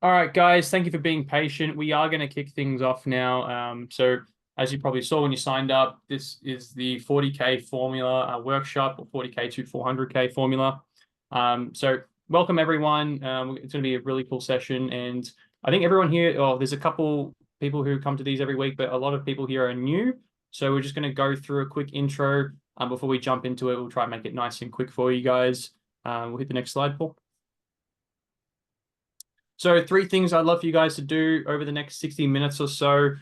All right, guys, thank you for being patient. We are going to kick things off now. So as you probably saw when you signed up, this is the 40K formula workshop, or 40K to 400K formula. So welcome everyone. It's going to be a really cool session, and I think everyone here, there's a couple people who come to these every week, but a lot of people here are new. So we're just going to go through a quick intro before we jump into it. We'll try and make it nice and quick for you guys. We'll hit the next slide, Paul. So 3 things I'd love for you guys to do over the next 60 minutes or so.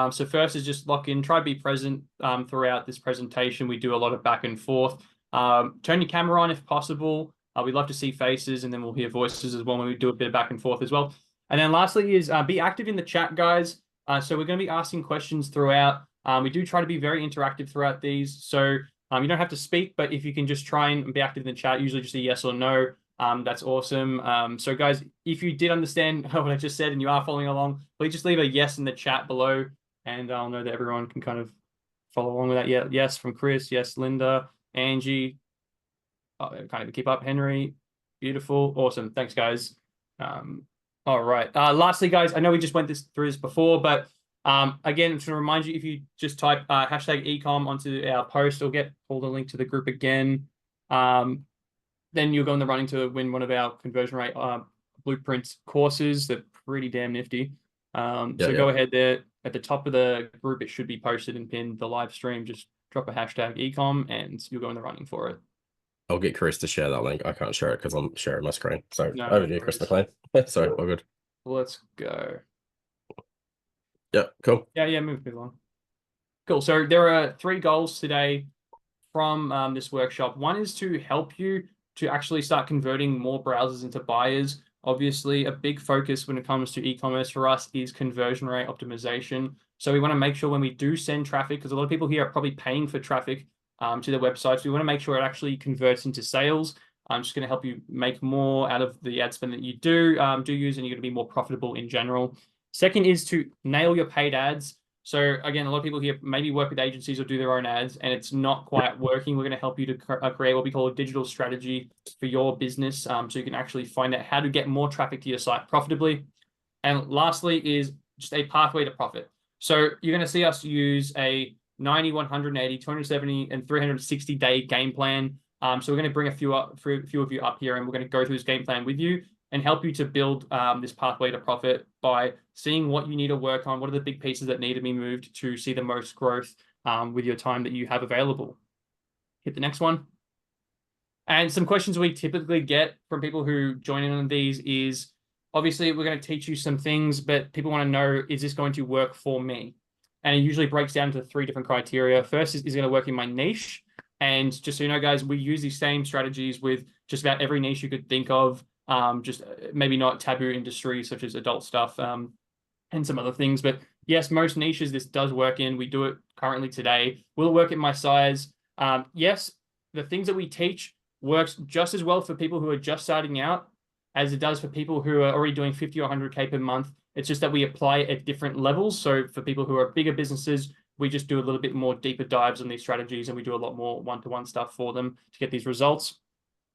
So first is just lock in, try to be present throughout this presentation. We do a lot of back and forth. Turn your camera on if possible. We'd love to see faces, and then we'll hear voices as well when we do a bit of back and forth as well. And then lastly is be active in the chat, guys. So we're going to be asking questions throughout. We do try to be very interactive throughout these. So you don't have to speak, but if you can just try and be active in the chat, usually just a yes or no. That's awesome. So guys, if you did understand what I just said and you are following along, please just leave a yes in the chat below, and I'll know that everyone can kind of follow along with that. Yeah, yes from Chris, yes, Linda, Angie, kind of keep up, Henry, beautiful, awesome. Thanks, guys. All right. Lastly, guys, I know we just went through this before, but again, to remind you, if you just type hashtag ecom onto our post, or get all the link to the group again. Then you'll go in the running to win one of our conversion rate blueprints courses. They're pretty damn nifty. Go ahead there. At the top of the group, it should be posted and pinned, the live stream. Just drop a hashtag ecom and you'll go in the running for it. I'll get Chris to share that link. I can't share it because I'm sharing my screen. So no, over to you, Chris McLean. Sorry, all good. Let's go. Yeah, cool. Yeah, move along. Cool. So there are 3 goals today from this workshop. One is to help you to actually start converting more browsers into buyers. Obviously, a big focus when it comes to e-commerce for us is conversion rate optimization. So we want to make sure when we do send traffic, because a lot of people here are probably paying for traffic to their websites, we want to make sure it actually converts into sales. I'm just going to help you make more out of the ad spend that you do use, and you're going to be more profitable in general. Second is to nail your paid ads. So again, a lot of people here maybe work with agencies or do their own ads, and it's not quite working. We're going to help you to create what we call a digital strategy for your business, so you can actually find out how to get more traffic to your site profitably. And lastly is just a pathway to profit. So you're going to see us use a 90, 180, 270, and 360-day game plan. So we're going to bring a few of you up here, and we're going to go through this game plan with you and help you to build this pathway to profit by seeing what you need to work on, what are the big pieces that need to be moved to see the most growth with your time that you have available. Hit the next one. And some questions we typically get from people who join in on these is, obviously, we're going to teach you some things, but people want to know, is this going to work for me? And it usually breaks down to 3 different criteria. First is it going to work in my niche? And just so you know, guys, we use these same strategies with just about every niche you could think of. Just maybe not taboo industries such as adult stuff and some other things. But yes, most niches this does work in. We do it currently today. Will it work in my size? Yes, the things that we teach works just as well for people who are just starting out as it does for people who are already doing 50 or 100K per month. It's just that we apply it at different levels. So for people who are bigger businesses, we just do a little bit more deeper dives on these strategies, and we do a lot more one-to-one stuff for them to get these results.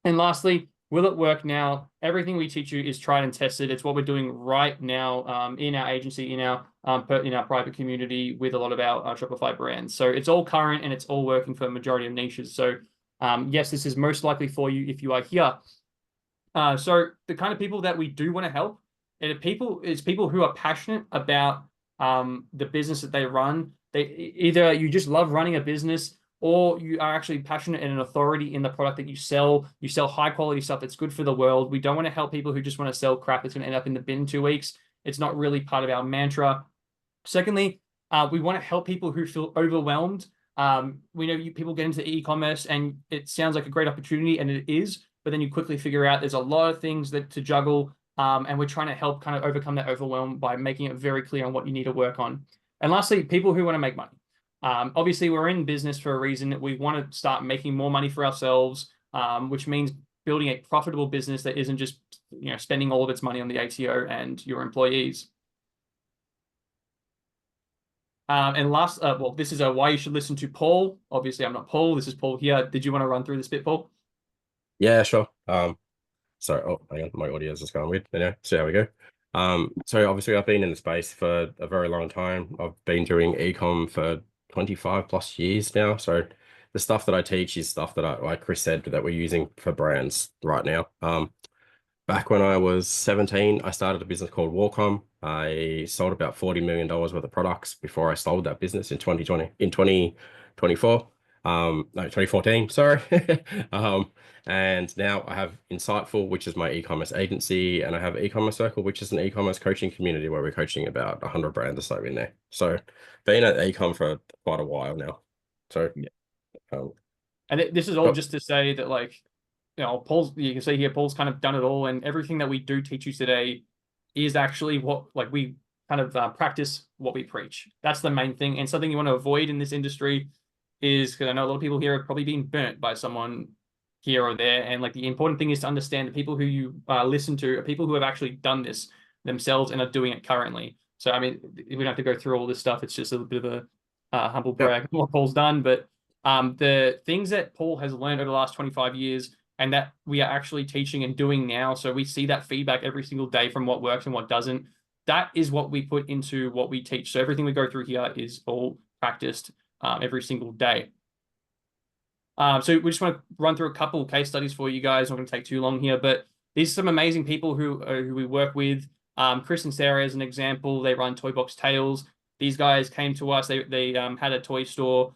And lastly, will it work now? Everything we teach you is tried and tested. It's what we're doing right now in our agency, in our private community with a lot of our Shopify brands. So it's all current and it's all working for a majority of niches. So yes, this is most likely for you if you are here. So the kind of people that we do want to help is people who are passionate about the business that they run. Either you just love running a business, or you are actually passionate and an authority in the product that you sell. You sell high quality stuff that's good for the world. We don't want to help people who just want to sell crap that's going to end up in the bin in 2 weeks. It's not really part of our mantra. Secondly, we want to help people who feel overwhelmed. We know people get into e-commerce and it sounds like a great opportunity, and it is, but then you quickly figure out there's a lot of things to juggle, and we're trying to help kind of overcome that overwhelm by making it very clear on what you need to work on. And lastly, people who want to make money. Obviously, we're in business for a reason. We want to start making more money for ourselves, which means building a profitable business that isn't just spending all of its money on the ATO and your employees. And last, this is why you should listen to Paul. Obviously, I'm not Paul. This is Paul here. Did you want to run through this bit, Paul? Yeah, sure. Sorry. Oh, hang on. My audio is just going weird. Anyway, see how we go. So obviously I've been in the space for a very long time. I've been doing ecom for 25 plus years now. So the stuff that I teach is stuff that like Chris said, that we're using for brands right now. Back when I was 17, I started a business called Warcom. I sold about $40 million worth of products before I sold that business in 2024. No, 2014, sorry. Um, and now I have Insightful, which is my e-commerce agency, and I have e-commerce Circle, which is an e-commerce coaching community where we're coaching about 100 brands or so in there. So been at ecom for quite a while now. So Yeah. um, And this is all got just to say that, like, you can see here, Paul's kind of done it all, and everything that we do teach you today is actually what, like, we kind of practice what we preach. That's the main thing. And something you want to avoid in this industry is, because I know a lot of people here have probably been burnt by someone here or there. And like, the important thing is to understand the people who you listen to are people who have actually done this themselves and are doing it currently. So, I mean, we don't have to go through all this stuff. It's just a bit of a humble yep. brag of what Paul's done. But the things that Paul has learned over the last 25 years and that we are actually teaching and doing now, so we see that feedback every single day from what works and what doesn't. That is what we put into what we teach. So everything we go through here is all practiced every single day. So we just want to run through a couple of case studies for you guys. Not going to take too long here, but these are some amazing people who we work with. Chris and Sarah, as an example, they run Toybox Tales. These guys came to us. They had a toy store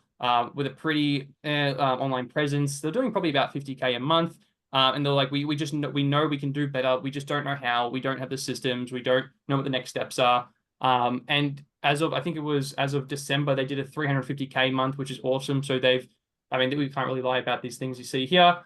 with a pretty online presence. They're doing probably about 50K a month. And they're like, we just know, we know we can do better. We just don't know how. We don't have the systems. We don't know what the next steps are. And I think it was as of December, they did a 350K month, which is awesome. So I mean, we can't really lie about these things you see here.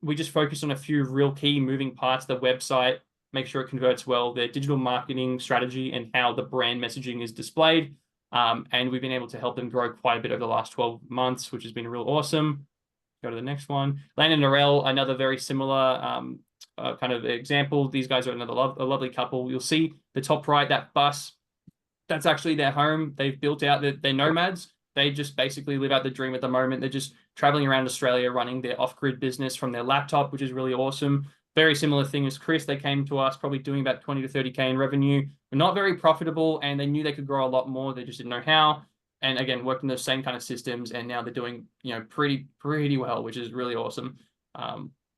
We just focus on a few real key moving parts, the website, make sure it converts well, their digital marketing strategy, and how the brand messaging is displayed. And we've been able to help them grow quite a bit over the last 12 months, which has been real awesome. Go to the next one. Lane and Narelle, another very similar kind of example. These guys are a lovely couple. You'll see the top right, that bus, that's actually their home. They've built out they're nomads. They just basically live out the dream at the moment. They're just traveling around Australia running their off-grid business from their laptop, which is really awesome. Very similar thing as Chris. They came to us probably doing about 20 to 30K in revenue. They're not very profitable, and they knew they could grow a lot more. They just didn't know how. And again, worked in those same kind of systems, and now they're doing, pretty well, which is really awesome.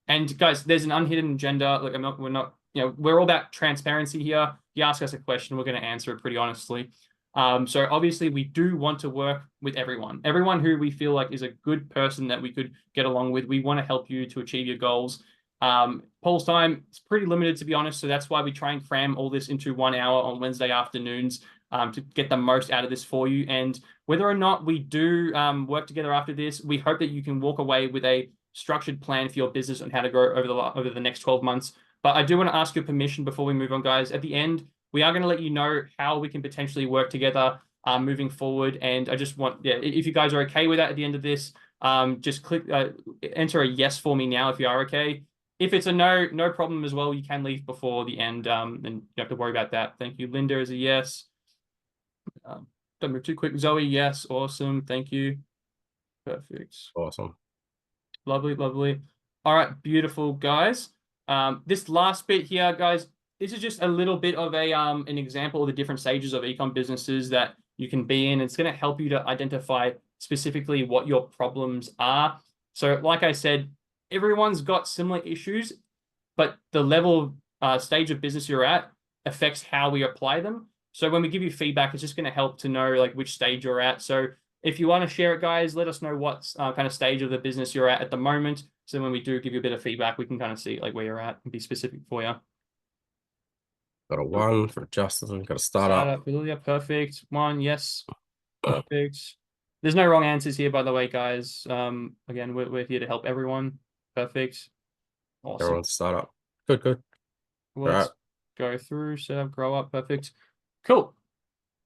And guys, there's an unhidden agenda. Like we're not, we're all about transparency here. You ask us a question, we're going to answer it pretty honestly. So obviously we do want to work with everyone who we feel like is a good person that we could get along with. We want to help you to achieve your goals. Paul's time is pretty limited, to be honest. So that's why we try and cram all this into 1 hour on Wednesday afternoons to get the most out of this for you. And whether or not we do work together after this, we hope that you can walk away with a structured plan for your business on how to grow over the next 12 months. But I do want to ask your permission before we move on, guys. At the end, we are going to let you know how we can potentially work together moving forward. And I just want, if you guys are okay with that at the end of this, just enter a yes for me now if you are okay. If it's a no, no problem as well. You can leave before the end, and you don't have to worry about that. Thank you. Linda is a yes. Don't move too quick. Zoe, yes. Awesome. Thank you. Perfect. Awesome. Lovely, lovely. All right, beautiful, guys. This last bit here, guys, this is just a little bit of an example of the different stages of ecom businesses that you can be in. It's going to help you to identify specifically what your problems are. So like I said, everyone's got similar issues, but the level stage of business you're at affects how we apply them. So when we give you feedback, it's just going to help to know like which stage you're at. So if you want to share it, guys, let us know what kind of stage of the business you're at the moment. So when we do give you a bit of feedback, we can kind of see like where you're at and be specific for you. Got a 1 for Justin. Got a startup. Startup, perfect. 1, yes, perfect. There's no wrong answers here, by the way, guys. Again, we're here to help everyone. Perfect. Awesome. Everyone's startup. Good. Let's go through, set up, grow up. Perfect. Cool.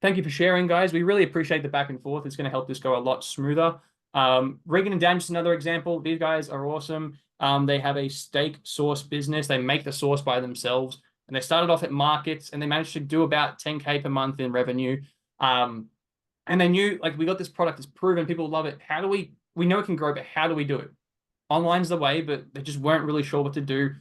Thank you for sharing, guys. We really appreciate the back and forth. It's going to help this go a lot smoother. Regan and Dan, just another example. These guys are awesome. They have a steak sauce business. They make the sauce by themselves. And they started off at markets and they managed to do about 10K per month in revenue. And they knew, like, we got this product, it's proven, people love it. How do we know it can grow, but how do we do it? Online's the way, but they just weren't really sure what to do.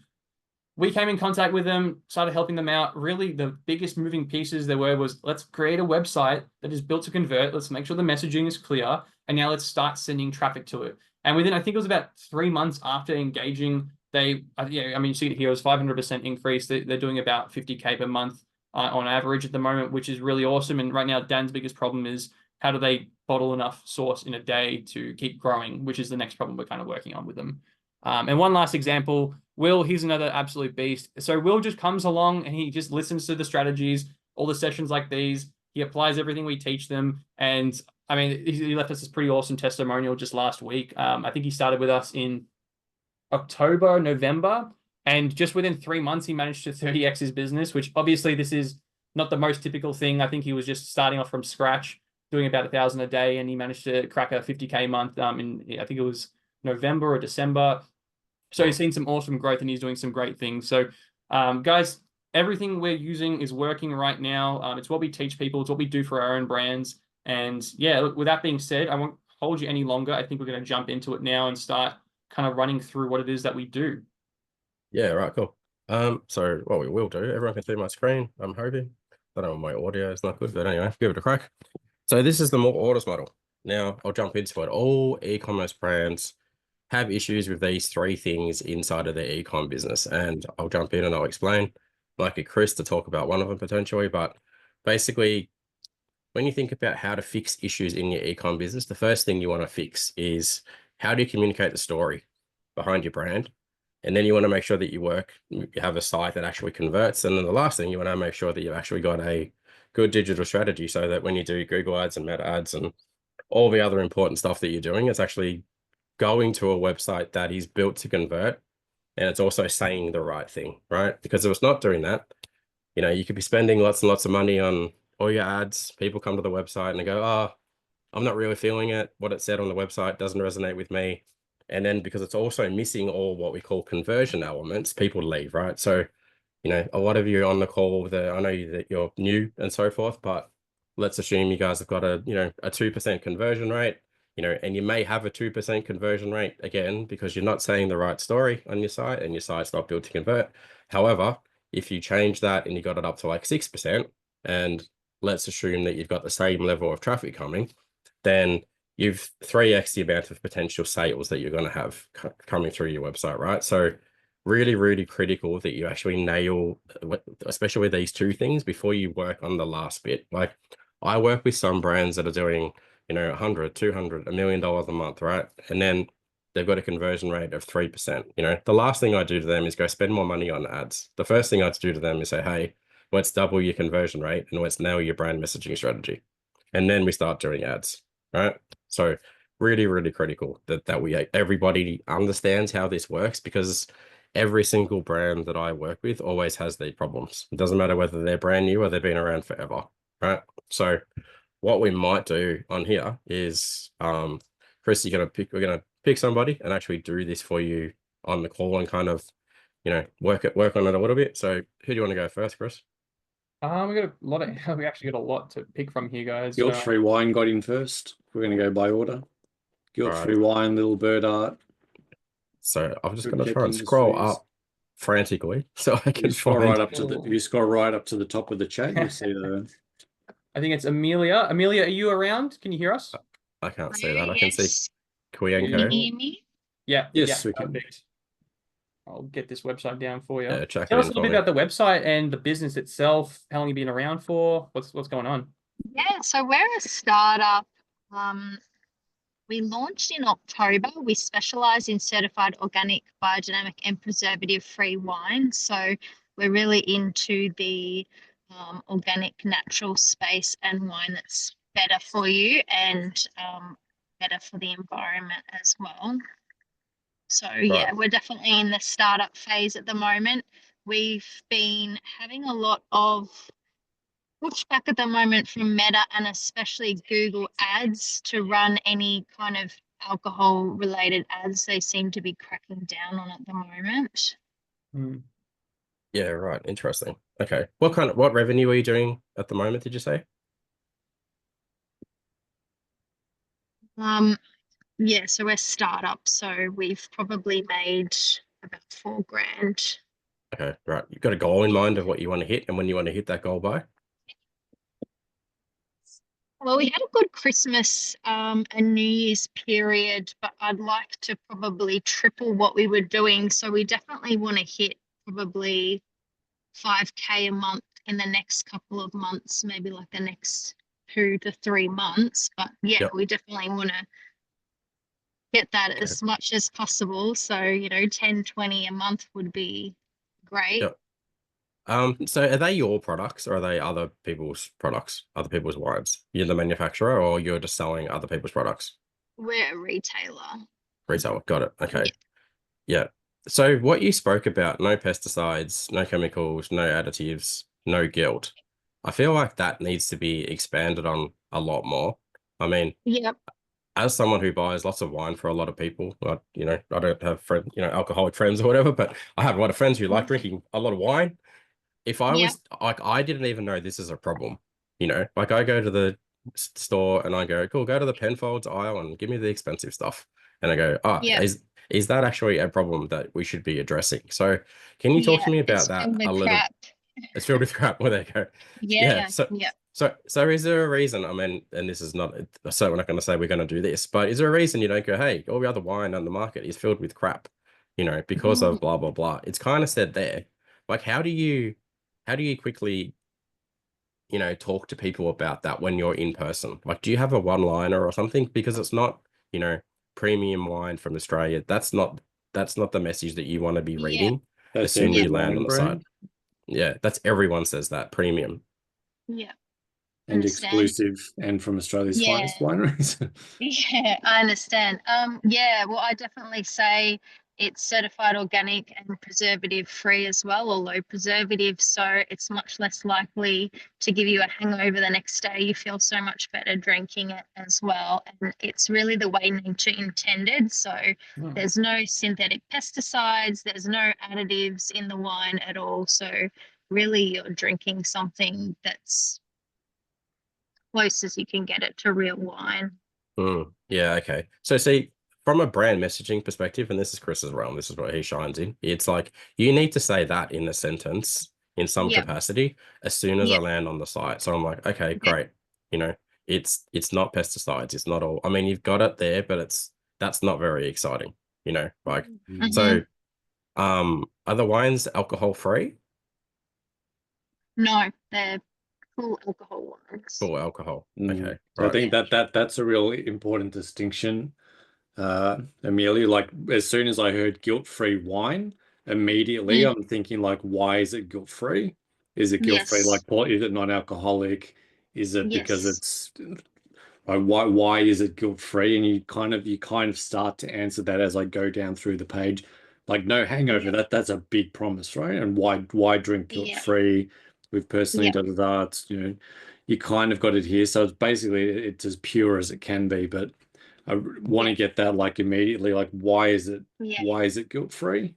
we came in contact with them, started helping them out. Really, the biggest moving pieces there was let's create a website that is built to convert. Let's make sure the messaging is clear. And now let's start sending traffic to it. And within, I think it was about 3 months after engaging, yeah, I mean, you see it here, it was 500% increase. They're doing about 50K per month on average at the moment, which is really awesome. And right now, Dan's biggest problem is how do they bottle enough sauce in a day to keep growing, which is the next problem we're kind of working on with them. And one last example, Will, he's another absolute beast. So Will just comes along and he just listens to the strategies, all the sessions like these. He applies everything we teach them. And I mean, he left us this pretty awesome testimonial just last week. I think he started with us in October, November. And just within 3 months, he managed to 30x his business, which obviously this is not the most typical thing. I think he was just starting off from scratch, doing about 1,000 a day, and he managed to crack a 50K month in, I think it was November or December. So he's seen some awesome growth and he's doing some great things. So, guys, everything we're using is working right now. It's what we teach people. It's what we do for our own brands. And yeah, with that being said, I won't hold you any longer. I think we're going to jump into it now and start kind of running through what it is that we do. Yeah, right, cool. So what we will do, everyone can see my screen, I'm hoping. I don't know, my audio is not good, but anyway, give it a crack. So this is the more orders model. Now I'll jump into it. All e-commerce brands have issues with these three things inside of their e-com business, and I'll jump in and I'll explain. Might get Chris to talk about one of them potentially, but basically, when you think about how to fix issues in your e-com business, the first thing you want to fix is how do you communicate the story behind your brand? And then you want to make sure that you have a site that actually converts. And then the last thing, you want to make sure that you've actually got a good digital strategy so that when you do Google ads and Meta ads and all the other important stuff that you're doing, it's actually going to a website that is built to convert. And it's also saying the right thing, right? Because if it's not doing that, you could be spending lots and lots of money on all your ads. People come to the website and they go, oh, I'm not really feeling it. What it said on the website doesn't resonate with me. And then because it's also missing all what we call conversion elements, people leave, right? So, a lot of you on the call, I know that you're new and so forth, but let's assume you guys have got a 2% conversion rate, and you may have a 2% conversion rate again, because you're not saying the right story on your site and your site's not built to convert. However, if you change that and you got it up to like 6%, and let's assume that you've got the same level of traffic coming, then you've 3x the amount of potential sales that you're going to have coming through your website, right? So really, really critical that you actually nail, especially with these two things, before you work on the last bit. Like I work with some brands that are doing, 100, 200, $1 million a month, right? And then they've got a conversion rate of 3%. The last thing I do to them is go spend more money on ads. The first thing I do to them is say, hey, let's double your conversion rate and let's nail your brand messaging strategy. And then we start doing ads, right? So really, really critical that everybody understands how this works, because every single brand that I work with always has these problems. It doesn't matter whether they're brand new or they've been around forever, right? So what we might do on here is, Chris, we're gonna pick somebody and actually do this for you on the call and kind of, work on it a little bit. So who do you want to go first, Chris? We got a lot of we actually got a lot to pick from here, guys. Guilt-free wine got in first. We're going to go by order. Guilt-free wine, little bird art. So I'm just going to Tech try and scroll Industries. up frantically so I can You scroll find. right up to the. If you scroll right up to the top of the chat, you'll see the. I think it's Amelia. Amelia, are you around? Can you hear us? I can't see that. I can see Kuyenko. Can you hear me? Yeah. Yes, yeah, we can. perfect. I'll get this website down for you. Yeah, check Tell it us a in little for bit me. about the website and the business itself. How long you been around for? What's going on? Yeah, so we're a startup. We launched in October. We specialize in certified organic, biodynamic, and preservative-free wine. So we're really into the organic, natural space and wine that's better for you and better for the environment as well. So yeah, we're definitely in the startup phase at the moment. We've been having a lot of pushback at the moment from Meta and especially Google ads to run any kind of alcohol related ads. They seem to be cracking down on at the moment. Yeah, right. Interesting. Okay. What revenue are you doing at the moment, did you say? Yeah, so we're startup, so we've probably made about $4,000. Okay, right. You've got a goal in mind of what you want to hit and when you want to hit that goal by? Well, we had a good Christmas and New Year's period, but I'd like to probably triple what we were doing. So we definitely want to hit probably 5K a month in the next couple of months, maybe like the next 2 to 3 months. But yeah, Yep. we definitely want to get that Okay. as much as possible. So, 10, 20 a month would be great. Yep. So are they your products or are they other people's products, other people's wines? You're the manufacturer or you're just selling other people's products? We're a retailer. Retailer, got it. Okay. Yeah. Yeah. So what you spoke about, no pesticides, no chemicals, no additives, no guilt. I feel like that needs to be expanded on a lot more. I mean, Yep. as someone who buys lots of wine for a lot of people, I don't have friends, alcoholic friends or whatever, but I have a lot of friends who like drinking a lot of wine. If I Yep. was like, I didn't even know this is a problem, like I go to the store and I go, cool, go to the Penfolds aisle and give me the expensive stuff. And I go, Yep. is that actually a problem that we should be addressing? So can you talk Yeah. to me It's about that filled a with little? crap. It's filled with crap. Where they go. Yeah. Yeah. So, Yeah. so is there a reason? I mean, and this is not, so we're not going to say we're going to do this, but is there a reason you don't go, hey, all the other wine on the market is filled with crap, because of blah, blah, blah. It's kind of said there. Like, how do you quickly, talk to people about that when you're in person? Like, do you have a one-liner or something? Because it's not, premium wine from Australia. That's not the message that you want to be Yeah. reading as That's soon as every you land wine on the site. brand Yeah, that's everyone says that premium. Yeah. and Understand. exclusive and from Australia's Yeah. finest wineries. Yeah, I understand. Yeah, well, I definitely say it's certified organic and preservative free as well, or low preservative. So it's much less likely to give you a hangover the next day. You feel so much better drinking it as well. And it's really the way nature intended. So there's no synthetic pesticides, there's no additives in the wine at all. So really you're drinking something that's close as you can get it to real wine. Yeah, okay. So see, from a brand messaging perspective, and this is Chris's realm, this is what he shines in. It's like you need to say that in a sentence in some Yep. capacity as soon as I Yep. land on the site. So I'm like, okay, Yep. great. It's not pesticides. It's not all. I mean, you've got it there, but that's not very exciting. Like Mhm. so. Are the wines alcohol free? No, they're full alcohol wines. Full alcohol. Okay, So I right. think that's a real important distinction, Amelia. Like as soon as I heard guilt-free wine, immediately I'm thinking like, why is it guilt-free? Is it guilt-free? Yes. Like, is it non-alcoholic? Is it because Yes. it's like, why is it guilt-free? And you kind of start to answer that as I go down through the page. Like no hangover, Yeah. that's a big promise, right? And why drink Yeah. guilt-free? We've personally Yeah. da da da. It's, you kind of got it here. So it's basically it's as pure as it can be, but I want to get that like immediately, like Yeah. why is it guilt-free?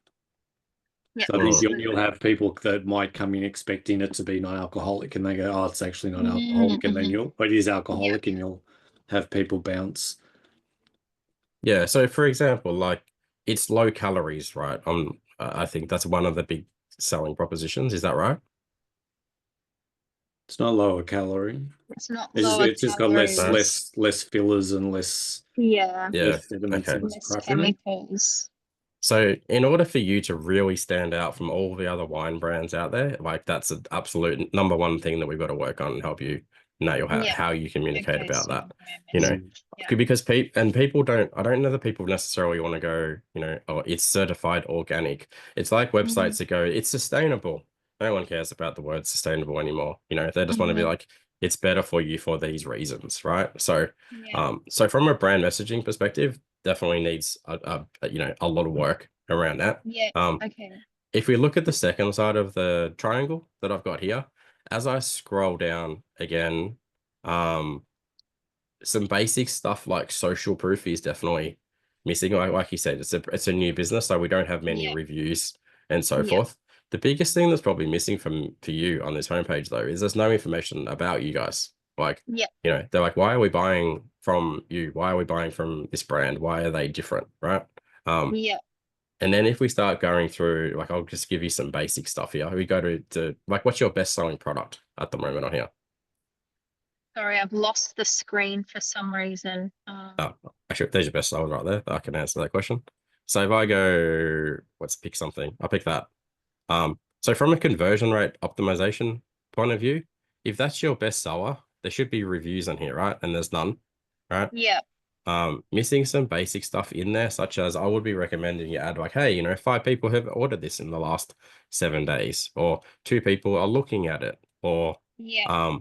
Yeah. So I think you'll Absolutely. have people that might come in expecting it to be non-alcoholic and they go, oh, it's actually non-alcoholic, and then it is Yeah. alcoholic, and you'll have people bounce. Yeah, so for example, like it's low calories, right? I think that's one of the big selling propositions. Is that right? It's not lower calorie. It's not It's just, lower it's just got less No? calories. less less fillers and less Yeah. Yeah. less sediments Okay. and Less crap in it. chemicals. So in order for you to really stand out from all the other wine brands out there, like that's an absolute number one thing that we've got to work on and help you nail Yeah. how you communicate Okay. about So that. Mm. Yeah. Because people don't, I don't know that people necessarily want to go, oh, it's certified organic. It's like websites that go, it's sustainable. No one cares about the word sustainable anymore. They just want to be like, it's better for you for these reasons, right? So, Yeah. so from a brand messaging perspective, definitely needs a lot of work around that. Yeah. Okay. If we look at the second side of the triangle that I've got here, as I scroll down again, some basic stuff like social proof is definitely missing. Like you said, it's a new business, so we don't have many Yeah. reviews and so Yeah. forth. The biggest thing that's probably missing for you on this homepage though is there's no information about you guys. Like, Yeah. they're like, why are we buying from you? Why are we buying from this brand? Why are they different? Right? Yeah. And then if we start going through, like, I'll just give you some basic stuff here. We go to like, what's your best selling product at the moment on here? Sorry, I've lost the screen for some reason. Oh, actually, there's your best seller right there. I can answer that question. So if I go, let's pick something. I'll pick that. So from a conversion rate optimization point of view, if that's your best seller, there should be reviews on here, right? And there's none, right? Yeah. Missing some basic stuff in there, such as I would be recommending you add like, hey, 5 people have ordered this in the last 7 days, or 2 people are looking at it, or Yeah.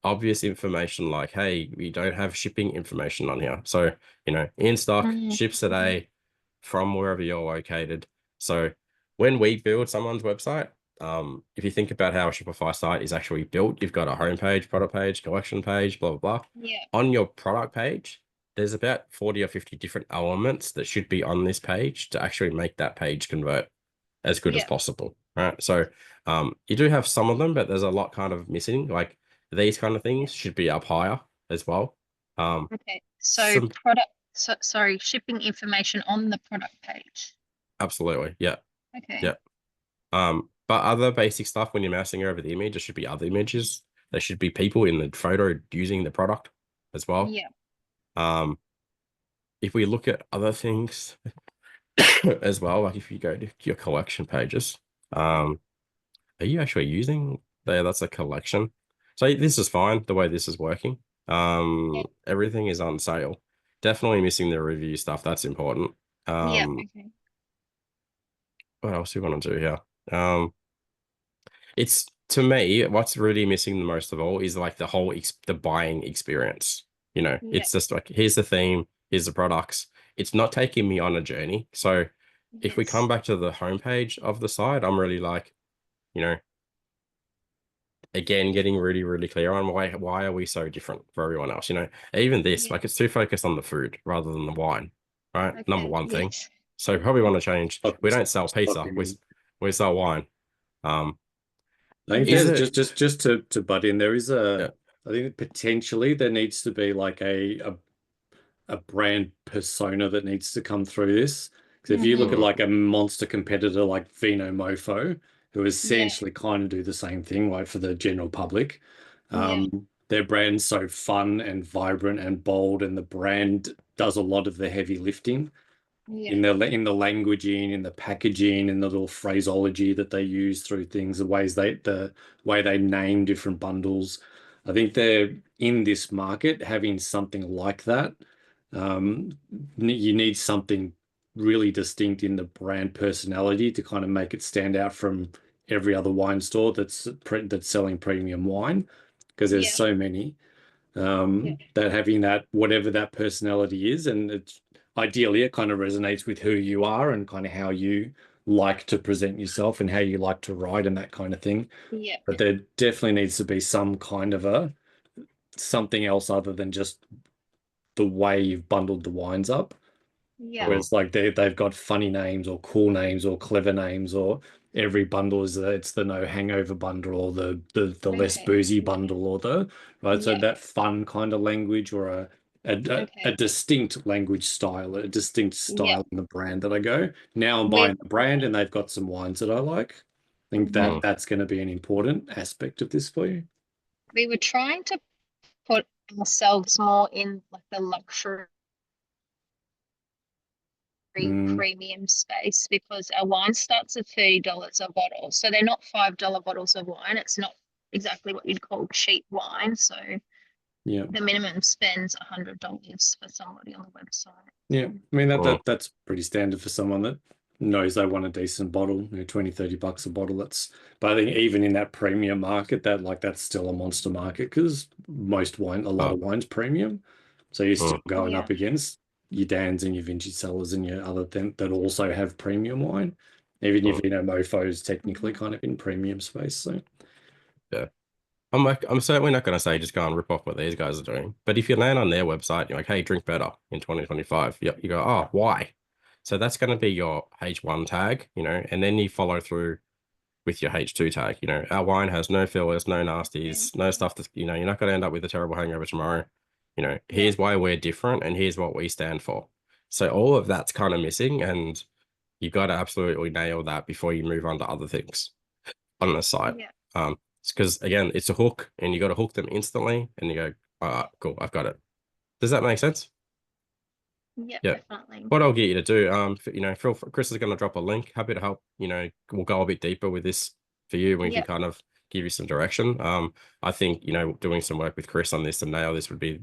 obvious information like, hey, we don't have shipping information on here. So, in stock, ships today from wherever you're located. So when we build someone's website, if you think about how a Shopify site is actually built, you've got a homepage, product page, collection page, blah, blah, blah. Yeah. On your product page, there's about 40 or 50 different elements that should be on this page to actually make that page convert as good as possible, right? So you do have some of them, but there's a lot kind of missing. Like these kind of things should be up higher as well. Okay. So sorry, shipping information on the product page. Absolutely. Yeah. Okay. Yeah. But other basic stuff when you're mousing over the image, there should be other images. There should be people in the photo using the product as well. Yeah. If we look at other things as well, like if you go to your collection pages, are you actually using there? That's a collection. So this is fine the way this is working. Everything is on sale. Definitely missing the review stuff. That's important. Okay. What else do you want to do here? It's, to me, what's really missing the most of all is like the whole the buying experience. It's just like, here's the theme, here's the products. It's not taking me on a journey. So if we come back to the homepage of the site, I'm really like, again, getting really, really clear on why are we so different for everyone else? Even this, like, it's too focused on the food rather than the wine, right? Okay. Number one thing. So probably want to change. We don't sell pizza. We sell wine. I think there's just to butt in, there is I think potentially there needs to be like a brand persona that needs to come through this. Because if you look at like a monster competitor like Vino Mofo, who essentially kind of do the same thing, right, for the general public. Their brand's so fun and vibrant and bold, and the brand does a lot of the heavy lifting. In the languaging, in the packaging, in the little phraseology that they use through things, the way they name different bundles. I think they're in this market having something like that. You need something really distinct in the brand personality to kind of make it stand out from every other wine store that's selling premium wine, because there's so many. That having that, whatever that personality is, and it's ideally it kind of resonates with who you are and kind of how you like to present yourself and how you like to write and that kind of thing. But there definitely needs to be some kind of something else other than just the way you've bundled the wines up. Where it's like they've got funny names or cool names or clever names, or every bundle is it's the no hangover bundle or the less boozy bundle, or so that fun kind of language, or a distinct language style, a distinct style in the brand that I go. Now I'm buying the brand and they've got some wines that I like. I think that's going to be an important aspect of this for you. We were trying to put ourselves more in like the luxury premium space, because our wine starts at $30 a bottle. So they're not $5 bottles of wine. It's not exactly what you'd call cheap wine. So the minimum spends $100 for somebody on the website. Yeah, I mean that's pretty standard for someone that knows they want a decent bottle, $20-30 a bottle. But I think even in that premium market, that's still a monster market, because a lot of wine's premium. So you're still going up against your Dans and your vintage cellars and your other that also have premium wine. Even if Mofo's technically kind of in premium space. So I'm certainly not going to say just go and rip off what these guys are doing. But if you land on their website, you're like, hey, drink better in 2025. You go, oh, why? So that's going to be your H1 tag, and then you follow through with your H2 tag. Our wine has no fillers, no nasties, no stuff that, you're not going to end up with a terrible hangover tomorrow. Here's why we're different and here's what we stand for. So all of that's kind of missing. And you got to absolutely nail that before you move on to other things on the site. Yeah. It's because again, it's a hook, and you got to hook them instantly, and you go, cool, I've got it. Does that make sense? Yeah, Yeah. definitely. What I'll get you to do, you know, Chris is going to drop a link. Happy to help. You know, we'll go a bit deeper with this for you, and we can kind of give you some direction. I think, you know, doing some work with Chris on this and nail this would be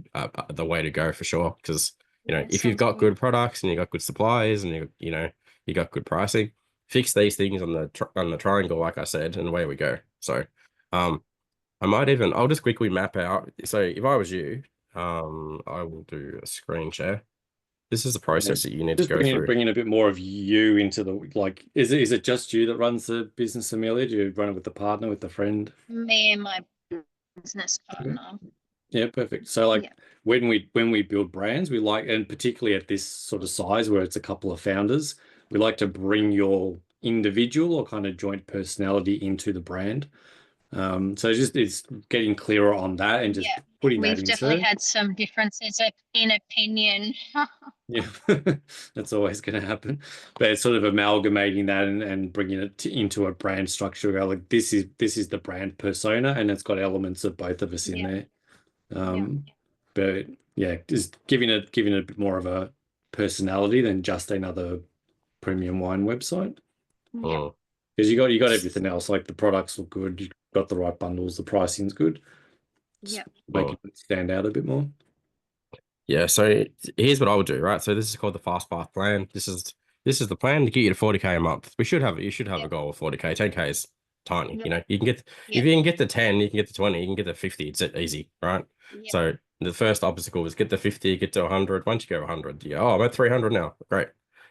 the way to go for sure. Because, you know, if you've got good products and you got good supplies and you know, you got good pricing, fix these things on the triangle, like I said, and away we go. So, I'll just quickly map out. So if I was you, I will do a screen share. This is the process that you need to Just go through. bringing a bit more of you into the, like, is it just you that runs the business, Amelia? Do you run it with the partner, with the friend? Me and my business partner. Yeah, perfect. So like when we build brands, we like, and particularly at this sort of size where it's a couple of founders, we like to bring your individual or kind of joint personality into the brand. So it's getting clearer on that and just putting that We've into. definitely had some differences in opinion. Yeah, that's always going to happen. But it's sort of amalgamating that and bringing it into a brand structure. Where, like, this is the brand persona, and it's got elements of both of us in there. But yeah, just giving it a bit more of a personality than just another premium wine website. Yeah. Because you got everything else, like the products look good, you got the right bundles, the pricing's good. Yeah. Make it stand out a bit more. Yeah, so here's what I would do, right? So this is called the fast path plan. This is the plan to get you to 40K a month. You should have a goal of 40K. 10K is tiny. You know, you can get if you can get to 10, you can get to 20, you can get to 50. It's easy, right? So the first obstacle is get to 50, get to 100. Once you go 100, I'm at 300 now. Great.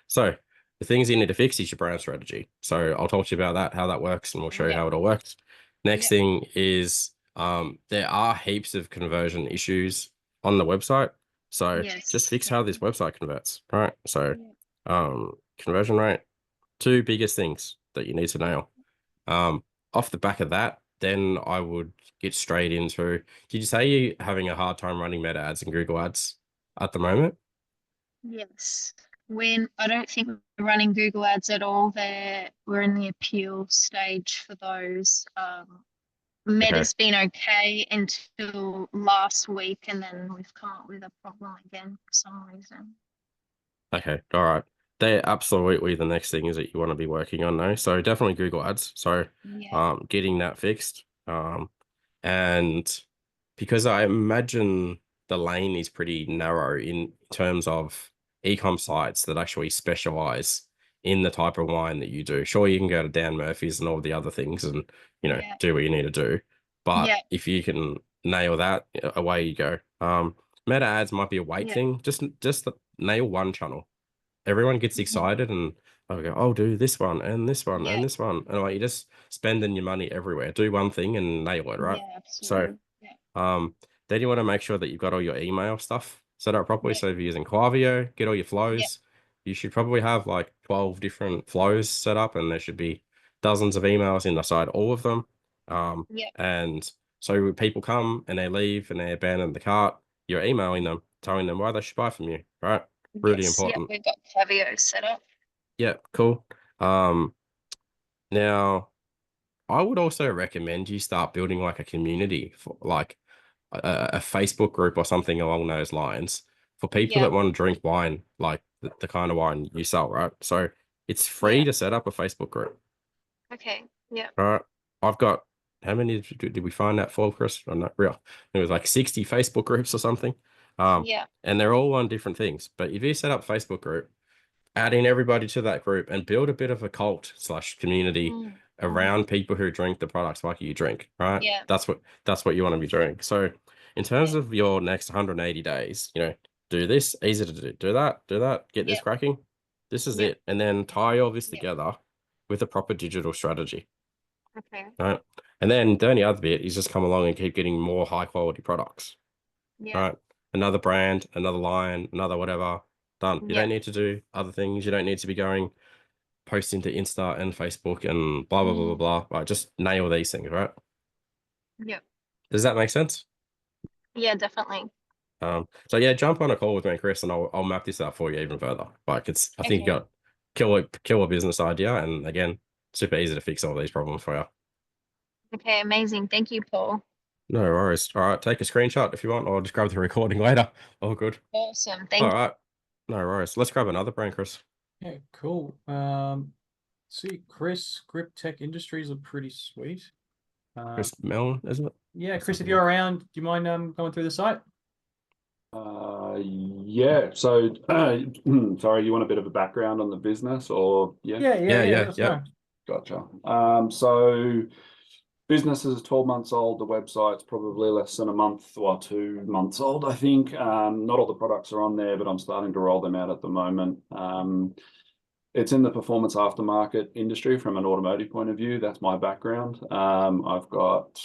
So the things you need to fix is your brand strategy. So I'll talk to you about that, how that works, and we'll show you how it all works. Next thing is there are heaps of conversion issues on the website. So just fix how this website converts, right? So conversion rate, two biggest things that you need to nail. Off the back of that, then I would get straight into, did you say you're having a hard time running meta ads and Google ads at the moment? Yes. I don't think we're running Google ads at all. We're in the appeal stage for those. Meta's been okay until last week, and then we've come up with a problem again for some reason. Okay, all right. They're absolutely the next thing is that you want to be working on though. So definitely Google Ads. So getting that fixed. And because I imagine the lane is pretty narrow in terms of e-com sites that actually specialize in the type of wine that you do. Sure, you can go to Dan Murphy's and all the other things and, you know, do what you need to do. But if you can nail that, away you go. Meta ads might be a weight thing. Just nail one channel. Everyone gets excited and I go, oh, do this one and this one and this one. And like, you're just spending your money everywhere. Do one thing and nail it, right? Yeah, absolutely. So then you want to make sure that you've got all your email stuff set up properly. So if you're using Klaviyo, get all your flows. You should probably have like 12 different flows set up, and there should be dozens of emails inside all of them. And so when people come and they leave and they abandon the cart, you're emailing them, telling them why they should buy from you, right? Really important. Yeah, we've got Klaviyo set up. Yeah, cool. Now I would also recommend you start building like a community for like a Facebook group or something along those lines for people that want to drink wine, like the kind of wine you sell, right? So it's free to set up a Facebook group. Okay. Yeah. All right. I've got, how many did we find that for, Chris? I'm not real. It was like 60 Facebook groups or something. And they're all on different things. But if you set up a Facebook group, add in everybody to that group and build a bit of a cult / community around people who drink the products like you drink, right? Yeah. That's what you want to be doing. So in terms of your next 180 days, you know, do this, easy to do that, get this cracking. This is it. And then tie all this together with a proper digital strategy. Okay. Right. And then the only other bit is just come along and keep getting more high quality products. Right. Another brand, another line, another whatever. Done. You don't need to do other things. You don't need to be going posting to Insta and Facebook and blah, blah, blah, blah, blah. Right. Just nail these things, right? Yep. Does that make sense? Yeah, definitely. So yeah, jump on a call with me and Chris, and I'll map this out for you even further. Like I think killer business idea. And again, super easy to fix all these problems for you. Okay, amazing. Thank you, Paul. No worries. All right, take a screenshot if you want, or just grab the recording later. All good. Awesome. Thank All you. right. No worries. Let's grab another brand, Chris. Yeah, cool. See, Chris, Grip Tech Industries are pretty sweet. Chris Mellon, isn't it? Yeah, Chris, if you're around, do you mind going through the site? Yeah. So, sorry, you want a bit of a background on the business, or yeah? Yeah. Let us know. Gotcha. So business is 12 months old. The website's probably less than a month or 2 months old, I think. Not all the products are on there, but I'm starting to roll them out at the moment. It's in the performance aftermarket industry from an automotive point of view. That's my background. I've got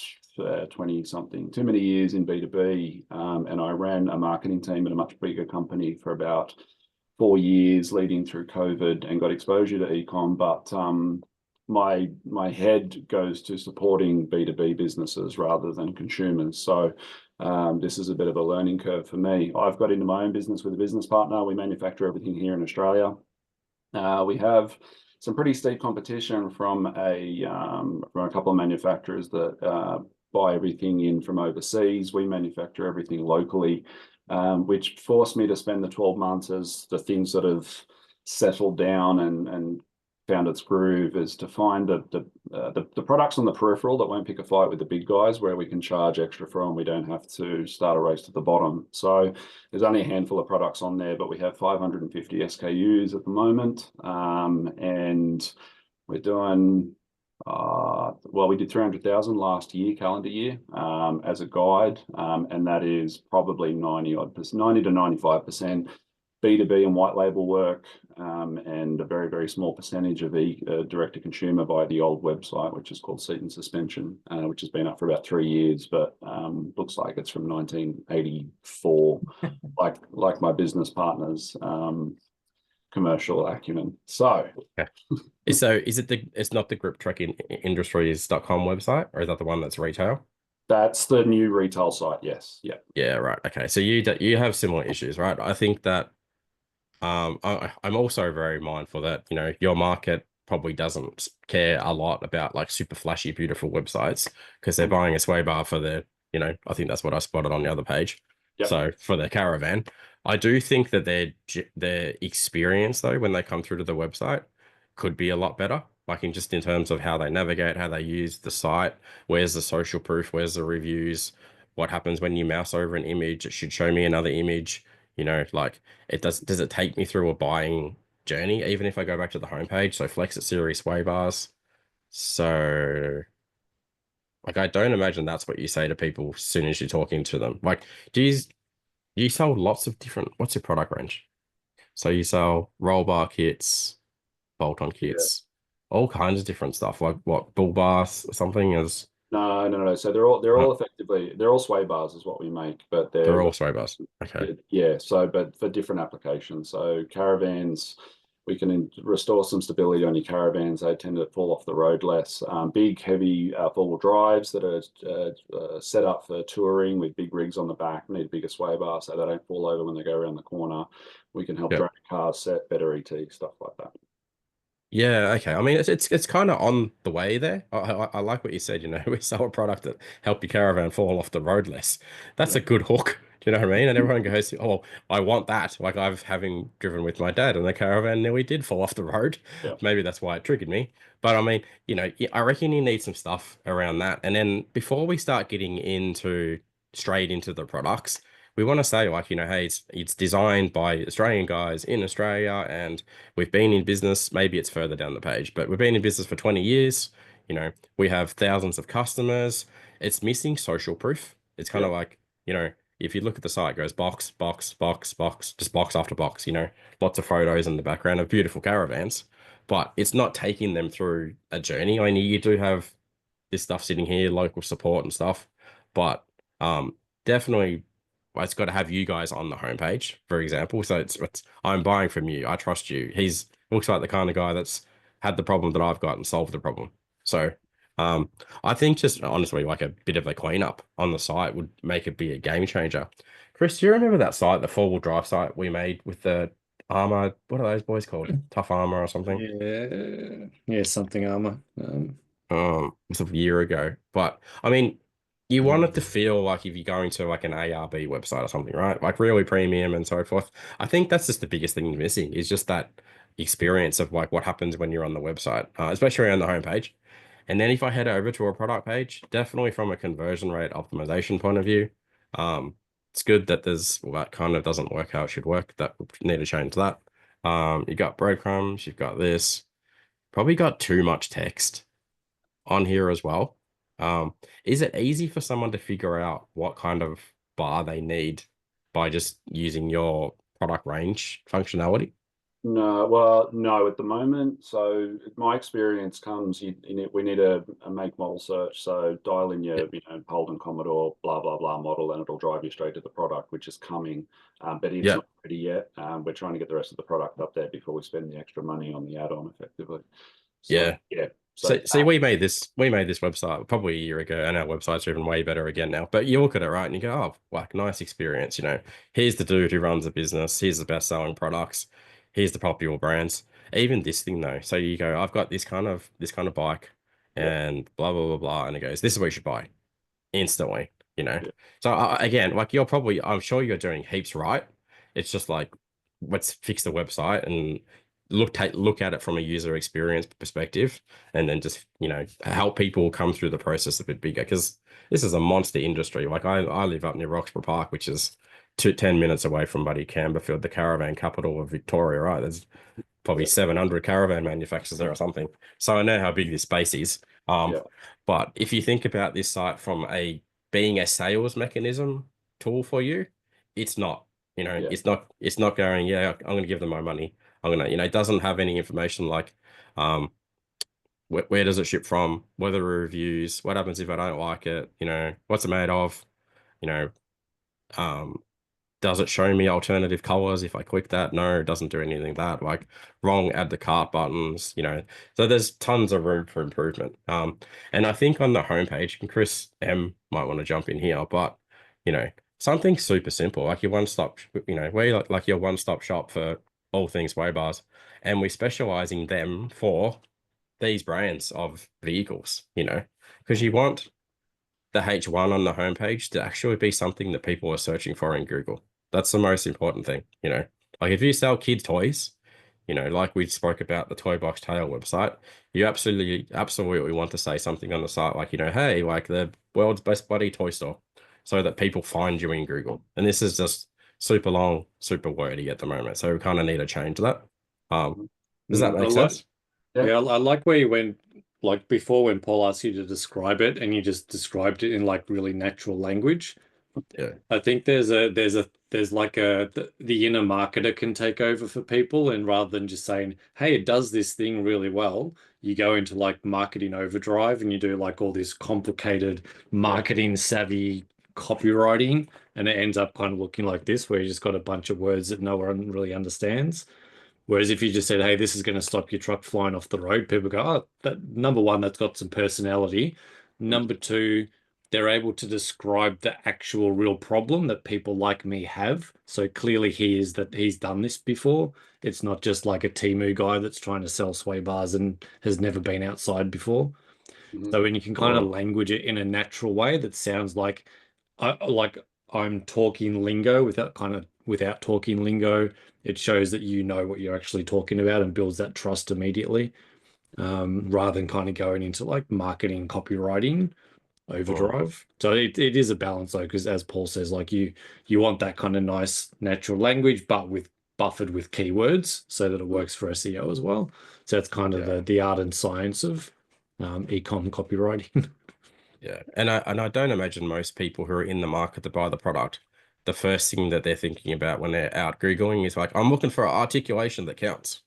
20 something, too many years in B2B, and I ran a marketing team at a much bigger company for about 4 years leading through COVID, and got exposure to ecom. But my head goes to supporting B2B businesses rather than consumers. So this is a bit of a learning curve for me. I've got into my own business with a business partner. We manufacture everything here in Australia. We have some pretty steep competition from a couple of manufacturers that buy everything in from overseas. We manufacture everything locally, which forced me to spend the 12 months as the things sort of settled down and found its groove, is to find the products on the peripheral that won't pick a fight with the big guys, where we can charge extra for and we don't have to start a race to the bottom. So there's only a handful of products on there, but we have 550 SKUs at the moment, and we're doing well, we did 300,000 last year, calendar year, as a guide, and that is probably 90 to 95% B2B and white label work, and a very, very small percentage of direct to consumer via the old website, which is called Seat and Suspension, which has been up for about 3 years, but looks like it's from 1984, like my business partner's commercial acumen. So, is it's not the griptrekindustries.com website, or is that the one that's retail? That's the new retail site. Yes. Yeah. Yeah. Right. Okay. So you have similar issues, right? I think that I'm also very mindful that, you know, your market probably doesn't care a lot about like super flashy, beautiful websites, because they're buying a sway bar for their, you know, I think that's what I spotted on the other page. Yep. So for their caravan, I do think that their experience though, when they come through to the website, could be a lot better. Like in terms of how they navigate, how they use the site, where's the social proof, where's the reviews, what happens when you mouse over an image, it should show me another image. You know, like does it take me through a buying journey, even if I go back to the homepage? So Flexit series sway bars. So like, I don't imagine that's what you say to people as soon as you're talking to them. Like, do you sell lots of different, what's your product range? So you sell roll bar kits, bolt-on kits, all kinds of different stuff, like what, bull bars or something is. No. So they're all effectively, they're all sway bars is what we make, but they're all sway bars. Okay. Yeah. So, but for different applications. So caravans, we can restore some stability on your caravans. They tend to fall off the road less. Big, heavy four-wheel drives that are set up for touring with big rigs on the back need a bigger sway bar so they don't fall over when they go around the corner. We can help drag cars set better ET, stuff like that. Yeah, okay. I mean, it's kind of on the way there. I like what you said, you know, we sell a product that help your caravan fall off the road less. That's a good hook. Do you know what I mean? And everyone goes, oh, I want that. Like having driven with my dad and the caravan nearly did fall off the road. Yeah. Maybe that's why it triggered me. But I mean, you know, I reckon you need some stuff around that. And then before we start getting straight into the products, we want to say, like, you know, hey, it's designed by Australian guys in Australia, and we've been in business, maybe it's further down the page, but we've been in business for 20 years. You know, we have thousands of customers. It's missing social proof. It's kind of like, you know, if you look at the site, it goes box, box, box, box, just box after box, you know, lots of photos in the background of beautiful caravans, but it's not taking them through a journey. I mean, you do have this stuff sitting here, local support and stuff, but definitely it's got to have you guys on the homepage, for example. So it's I'm buying from you. I trust you. He's looks like the kind of guy that's had the problem that I've got and solved the problem. So I think just honestly, like a bit of a cleanup on the site would make it be a game changer. Chris, do you remember that site, the four-wheel drive site we made with the Armor. What are those boys called? Tough Armor or something. Yeah, something armor. It was a year ago. But I mean, you want it to Mm. feel like if you're going to like an ARB website or something, right? Like really premium and so forth. I think that's just the biggest thing missing is just that experience of like what happens when you're on the website, especially on the homepage. And then if I head over to a product page, definitely from a conversion rate optimization point of view, um, it's good that there's well, that kind of doesn't work how it should work. That we need to change that. You got breadcrumbs, you've got this, probably got too much text on here as well. Is it easy for someone to figure out what kind of bar they need by just using your product range functionality? No, well, no, at the moment. So my experience comes, we need a make model search. So dial in your, Holden Commodore, blah, blah, blah model, and it'll drive you straight to the product, which is coming. But it's Yeah. not ready yet. We're trying to get the rest of the product up there before we spend the extra money on the add-on effectively. So, Yeah. yeah. So, So, see, we made this website probably a year ago, and our websites are even way better again now. But you look at it, right, and you go, oh, like nice experience. Here's the dude who runs a business. Here's the best selling products. Here's the popular brands. Even this thing though, so you go, I've got this kind of bike, yeah, and blah blah blah blah, and it goes, this is what you should buy instantly. yeah, So again, like I'm sure you're doing heaps right. It's just like, let's fix the website and look at it from a user experience perspective, and then just help people come through the process a bit bigger because this is a monster industry. Like I live up near Roxburgh Park, which is 10 minutes away from buddy Camberfield, the caravan capital of Victoria. Right, there's probably yeah, 700 caravan manufacturers there or something. So I know how big this space is. yeah, But if you think about this site from being a sales mechanism tool for you, it's not. yeah, It's not going, yeah, I'm going to give them my money. I'm going to, it doesn't have any information like um where does it ship from, what are the reviews, what happens if I don't like it, what's it made of, you know, um does it show me alternative colors if I click that? No, it doesn't do anything that. Like wrong add to cart buttons, So there's tons of room for improvement. And I think on the homepage, and Chris M might want to jump in here, but you know, something super simple, like your one-stop, where you like your one-stop shop for all things sway bars, and we're specializing them for these brands of vehicles, because you want the H1 on the homepage to actually be something that people are searching for in Google. That's the most important thing. Like if you sell kids toys, like we spoke about the Toybox Tale website, you absolutely want to say something on the site like, hey, like the world's best buddy toy store, so that people find you in Google. And this is just super long, super wordy at the moment. So we kind of need to change that. Does that I make like, sense? yeah, yeah, I like where you went, like before when Paul asked you to describe it and you just described it in like really natural language. Yeah. I think there's like the inner marketer can take over for people, and rather than just saying, hey, it does this thing really well, you go into like marketing overdrive and you do like all this complicated marketing savvy copywriting, and it ends up kind of looking like this, where you just got a bunch of words that no one really understands. Whereas if you just said, hey, this is going to stop your truck flying off the road, people go, oh, that number one, that's got some personality. Number two, they're able to describe the actual real problem that people like me have. So clearly he's done this before. It's not just like a Temu guy that's trying to sell sway bars and has never been outside before. mhm, So when you can kind of language it in a natural way that sounds like I'm talking lingo without talking lingo, it shows that you know what you're actually talking about and builds that trust immediately, rather than kind of going into like marketing copywriting overdrive. So it is a balance though, because as Paul says, like you want that kind of nice natural language, but buffered with keywords so that it works for SEO as well. So it's kind of Yeah. the art and science of e-com copywriting. Yeah. And I don't imagine most people who are in the market to buy the product, the first thing that they're thinking about when they're out Googling is like, I'm looking for articulation that counts.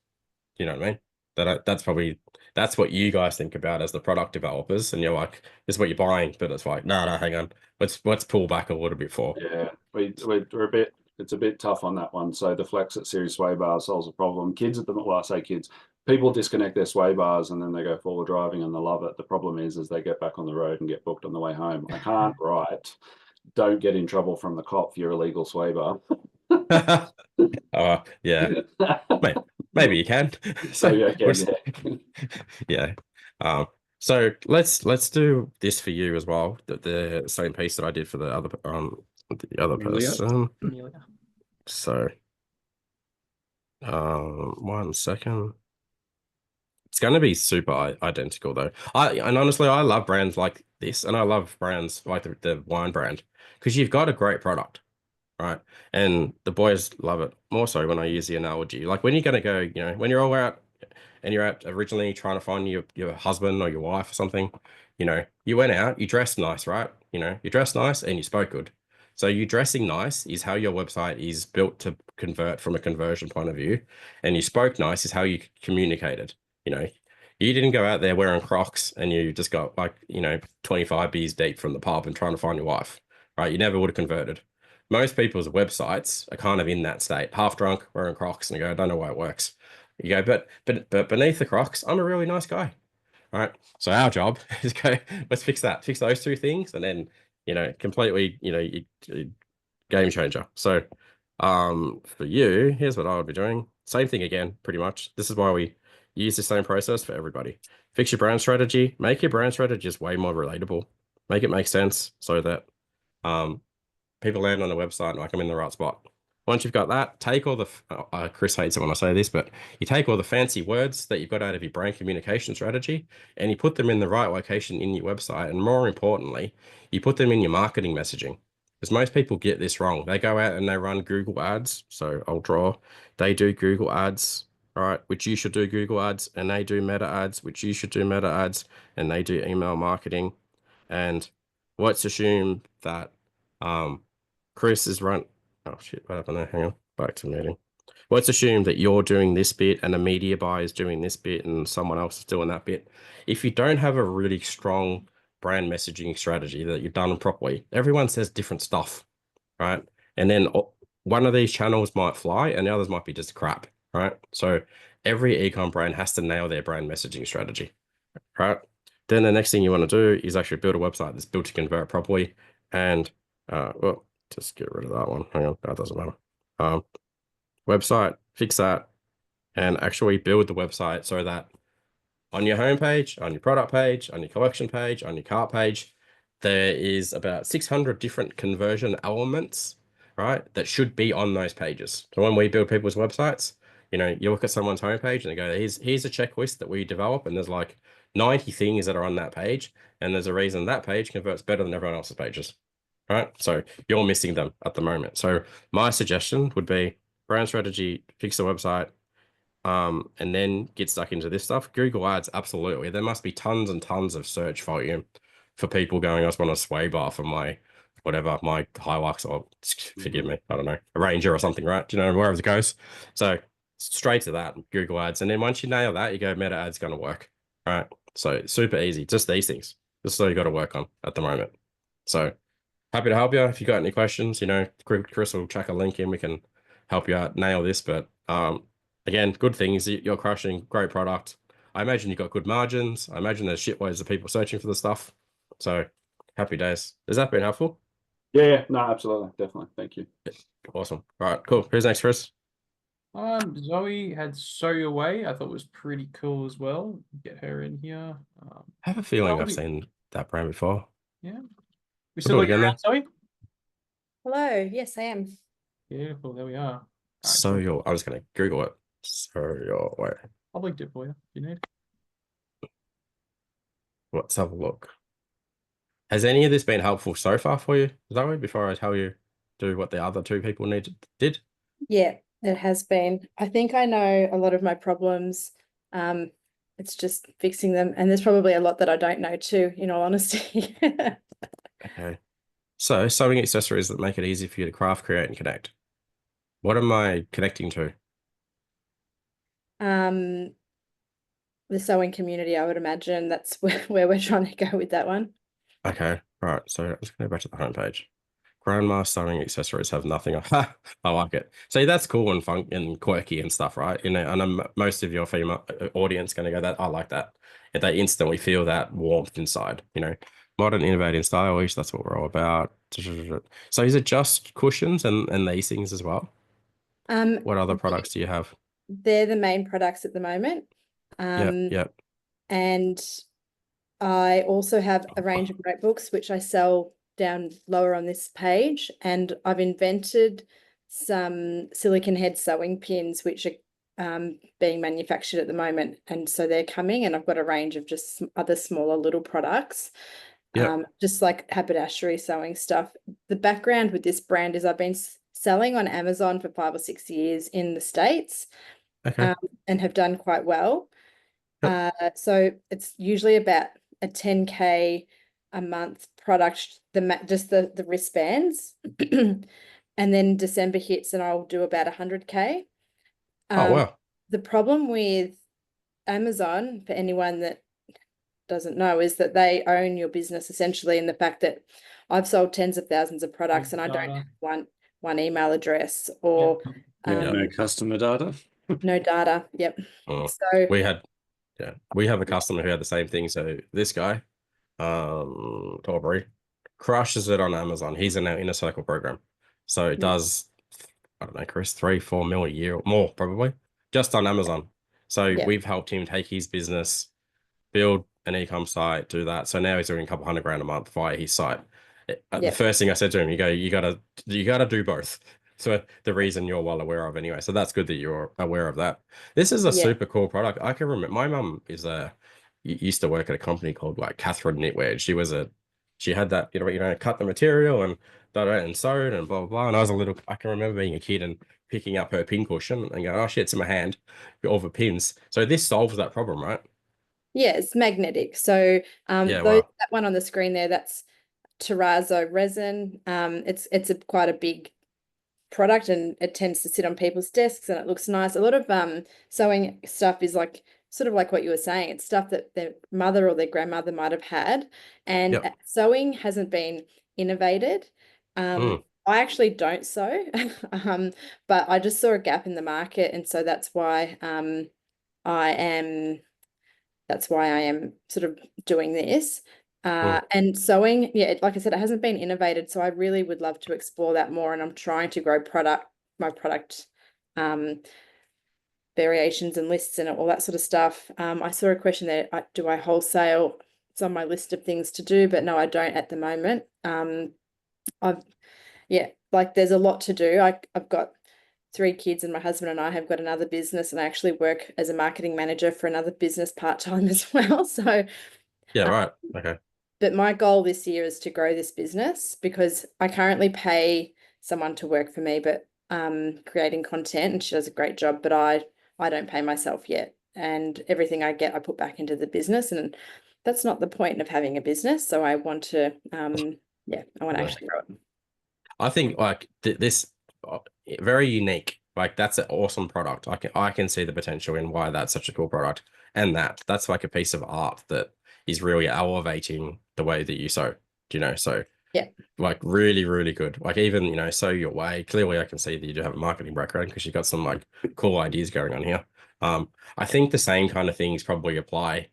You know what I mean? That's what you guys think about as the product developers, and you're like, this is what you're buying, but it's like, no, hang on. Let's pull back a little bit for. yeah. We're a bit. It's a bit tough on that one. So the Flexit series sway bar solves a problem. Kids at the well, I say kids. People disconnect their sway bars and then they go forward driving and they love it. The problem is they get back on the road and get booked on the way home. I can't write. Don't get in trouble from the cop for your illegal sway bar. Oh, yeah. Maybe you can. So yeah, okay, Yeah. So let's do this for you as well. The same piece that I did for the other Amelia? person. Amelia. So 1 second. It's going to be super identical though. And honestly, I love brands like this, and I love brands like the wine brand because you've got a great product, right? And the boys love it more so when I use the analogy. Like when you're going to go, when you're all out and you're out originally trying to find your husband or your wife or something, you went out, you dressed nice, right? You dressed nice and you spoke good. So you dressing nice is how your website is built to convert from a conversion point of view, and you spoke nice is how you communicated. You know, you didn't go out there wearing Crocs and you just got 25 beers deep from the pub and trying to find your wife, right? You never would have converted. Most people's websites are kind of in that state, half drunk, wearing Crocs, and you go, I don't know why it works. You go, but beneath the Crocs, I'm a really nice guy. All right. So our job is go, let's fix that, fix those two things, and then, completely, game changer. So, for you, here's what I would be doing. Same thing again, pretty much. This is why we use the same process for everybody. Fix your brand strategy, make your brand strategy just way more relatable, make it make sense so that, people land on the website and like I'm in the right spot. Once you've got that, take all the, Chris hates it when I say this, but you take all the fancy words that you've got out of your brand communication strategy and you put them in the right location in your website. And more importantly, you put them in your marketing messaging. Because most people get this wrong. They go out and they run Google ads. So I'll draw, they do Google ads, right? Which you should do Google ads, and they do meta ads, which you should do meta ads, and they do email marketing. And let's assume that, Chris is run. Oh shit! What happened there? Hang on. Back to meeting. Let's assume that you're doing this bit and a media buyer is doing this bit and someone else is doing that bit. If you don't have a really strong brand messaging strategy that you've done properly, everyone says different stuff, right? And then one of these channels might fly and the others might be just crap, right? So every ecom brand has to nail their brand messaging strategy, right? Then the next thing you want to do is actually build a website that's built to convert properly. And well, just get rid of that one. Hang on, that doesn't matter. Website, fix that, and actually build the website so that on your homepage, on your product page, on your collection page, on your cart page, there is about 600 different conversion elements, right, that should be on those pages. So when we build people's websites, you look at someone's homepage and they go, here's a checklist that we develop, and there's like 90 things that are on that page, and there's a reason that page converts better than everyone else's pages, right? So you're missing them at the moment. So my suggestion would be brand strategy, fix the website, and then get stuck into this stuff. Google Ads, absolutely. There must be tons and tons of search volume for people going, I just want a sway bar for my Hilux, or forgive me, I don't know, a Ranger or something, right? Wherever it goes. So straight to that, Google Ads. And then once you nail that, you go, meta ads going to work, right? So super easy, just these things. Just so you got to work on at the moment. So happy to help you. If you got any questions, Chris will chuck a link in. We can help you out, nail this. But again, good thing is you're crushing, great product. I imagine you've got good margins. I imagine there's shitloads of people searching for the stuff. So happy days. Has that been helpful? Yeah, no, absolutely, definitely. Thank you. Awesome. All right, cool. Who's next, Chris? Zoe had Sew Your Way. I thought was pretty cool as well. Get her in here. I have a feeling I've seen that brand before. Yeah. We still looking around, Zoe? Hello. Yes, I am. Beautiful. There we are. So I was going to Google it. So your way. I'll link it for you if you need. Let's have a look. Has any of this been helpful so far for you, Zoe, before I tell you do what the other two people did? Yeah, it has been. I think I know a lot of my problems. It's just fixing them. And there's probably a lot that I don't know too, in all honesty. Okay. So sewing accessories that make it easy for you to craft, create, and connect. What am I connecting to? The sewing community, I would imagine that's where we're trying to go with that one. Okay, right. So let's go back to the homepage. Grandma sewing accessories have nothing. I like it. So that's cool and fun and quirky and stuff, right? And most of your female audience going to go, that I like that. And they instantly feel that warmth inside, modern, innovative, stylish. That's what we're all about. So is it just cushions and these things as well? What other products do you have? They're the main products at the moment. Yep. And I also have a range of notebooks which I sell down lower on this page, and I've invented some silicon head sewing pins which are being manufactured at the moment, and so they're coming, and I've got a range of just some other smaller little products. Just like haberdashery sewing stuff. The background with this brand is I've been selling on Amazon for 5 or 6 years in the States, Okay. and have done quite well. So it's usually about a 10K a month product, just the wristbands. And then December hits and I'll do about 100K. Oh, wow. The problem with Amazon, for anyone that doesn't know, is that they own your business essentially, in the fact that I've sold tens of thousands of products and I don't have one email address or no customer data. no data. Yep. So we have a customer who had the same thing. So this guy, Torbury, crushes it on Amazon. He's in our inner circle program. So it does, I don't know, Chris, 3-4 mil a year or more, probably, just on Amazon. So we've helped him take his business, build an e-com site, do that. So now he's doing a couple $100,000 a month via his site. The first thing I said to him, you gotta do both. So the reason you're well aware of anyway. So that's good that you're aware of that. This is a super cool product. I can remember my mum used to work at a company called like Catherine Knitwear. She had that, cut the material and and sewed and blah, blah, blah. And I can remember being a kid and picking up her pin cushion and going, oh shit, it's in my hand, all the pins. So this solves that problem, right? Yeah, it's magnetic. So that one on the screen there, that's terrazzo resin. It's quite a big product, and it tends to sit on people's desks and it looks nice. A lot of sewing stuff is like sort of like what you were saying. It's stuff that their mother or their grandmother might have had, and sewing hasn't been innovated. I actually don't sew, but I just saw a gap in the market, and so that's why I am sort of doing this. And sewing, like I said, it hasn't been innovated, so I really would love to explore that more, and I'm trying to grow my product variations and lists and all that sort of stuff. I saw a question there, do I wholesale? It's on my list of things to do, but no, I don't at the moment. There's a lot to do. I've got 3 kids, and my husband and I have got another business, and I actually work as a marketing manager for another business part-time as well. So right. Okay. But my goal this year is to grow this business, because I currently pay someone to work for me, but creating content, and she does a great job, but I don't pay myself yet. And everything I get, I put back into the business, and that's not the point of having a business. So I want to, I want to actually grow it. I think like this very unique. Like that's an awesome product. I can see the potential in why that's such a cool product, and that's like a piece of art that is really elevating the way that you sew. So like really, really good. Like even sew your way. Clearly, I can see that you do have a marketing background because you've got some like cool ideas going on here. I think the same kind of things probably apply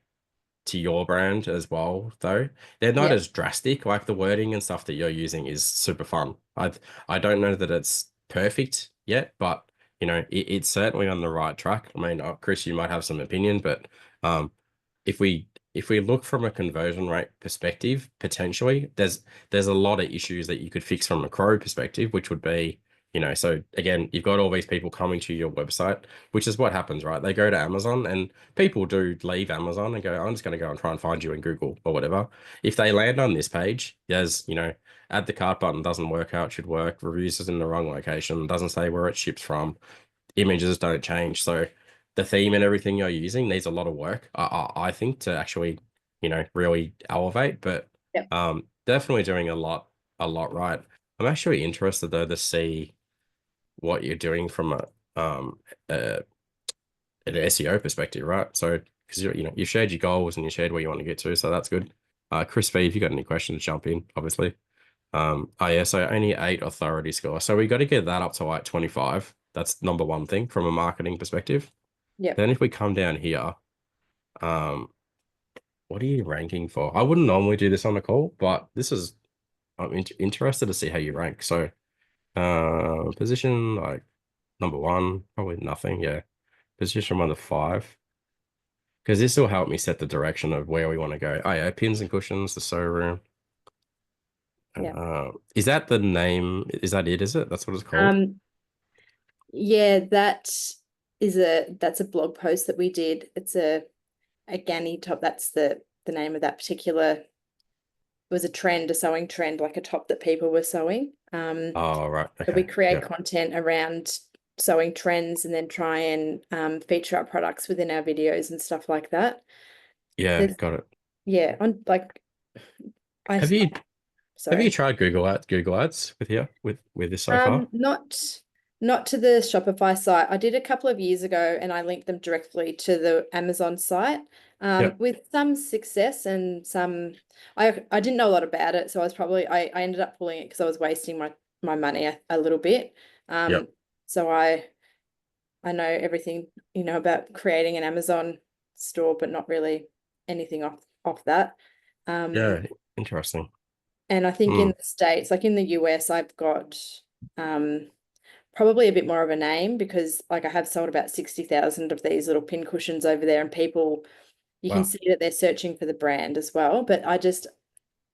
to your brand as well, though. They're not as drastic. Like the wording and stuff that you're using is super fun. I don't know that it's perfect yet, but it's certainly on the right track. I mean, Chris, you might have some opinion, but if we look from a conversion rate perspective, potentially there's a lot of issues that you could fix from a crow perspective, which would be so again, you've got all these people coming to your website, which is what happens, right? They go to Amazon, and people do leave Amazon and go, I'm just going to go and try and find you in Google or whatever. If they land on this page, there's, add the cart button doesn't work how it should work. Reviews is in the wrong location. Doesn't say where it ships from. Images don't change. So the theme and everything you're using needs a lot of work, I think, to actually, really elevate, but definitely doing a lot right. I'm actually interested though to see what you're doing from an SEO perspective, right? So because you shared your goals and you shared where you want to get to, so that's good. Chris V, if you got any questions, jump in, obviously. So only 8 authority score. So we got to get that up to like 25. That's number one thing from a marketing perspective. Yeah. Then if we come down here, what are you ranking for? I wouldn't normally do this on the call, but I'm interested to see how you rank. So position, like number 1, probably nothing. Yeah. Position 1 to 5. Because this will help me set the direction of where we want to go. Oh yeah, pins and cushions, the sew room. Yeah. Is that the name? Is that it? Is it? That's what it's called? Yeah, that's a blog post that we did. It's a Ganni top. That's the name of that particular. It was a trend, a sewing trend, like a top that people were sewing. Oh, right. So Okay. we create Yeah. content around sewing trends and then try and feature our products within our videos and stuff like that. Yeah, got it. Yeah, on like Have you sorry. tried Google Ads with this so far? Not to the Shopify site. I did a couple of years ago and I linked them directly to the Amazon site with some success and some I didn't know a lot about it, so I ended up pulling it because I was wasting my money a little bit. So I know everything, about creating an Amazon store, but not really anything off that. Yeah, interesting. And I think in the States, like in the US, I've got probably a bit more of a name because like I have sold about 60,000 of these little pin cushions over there, and people, you can see that they're searching for the brand as well. But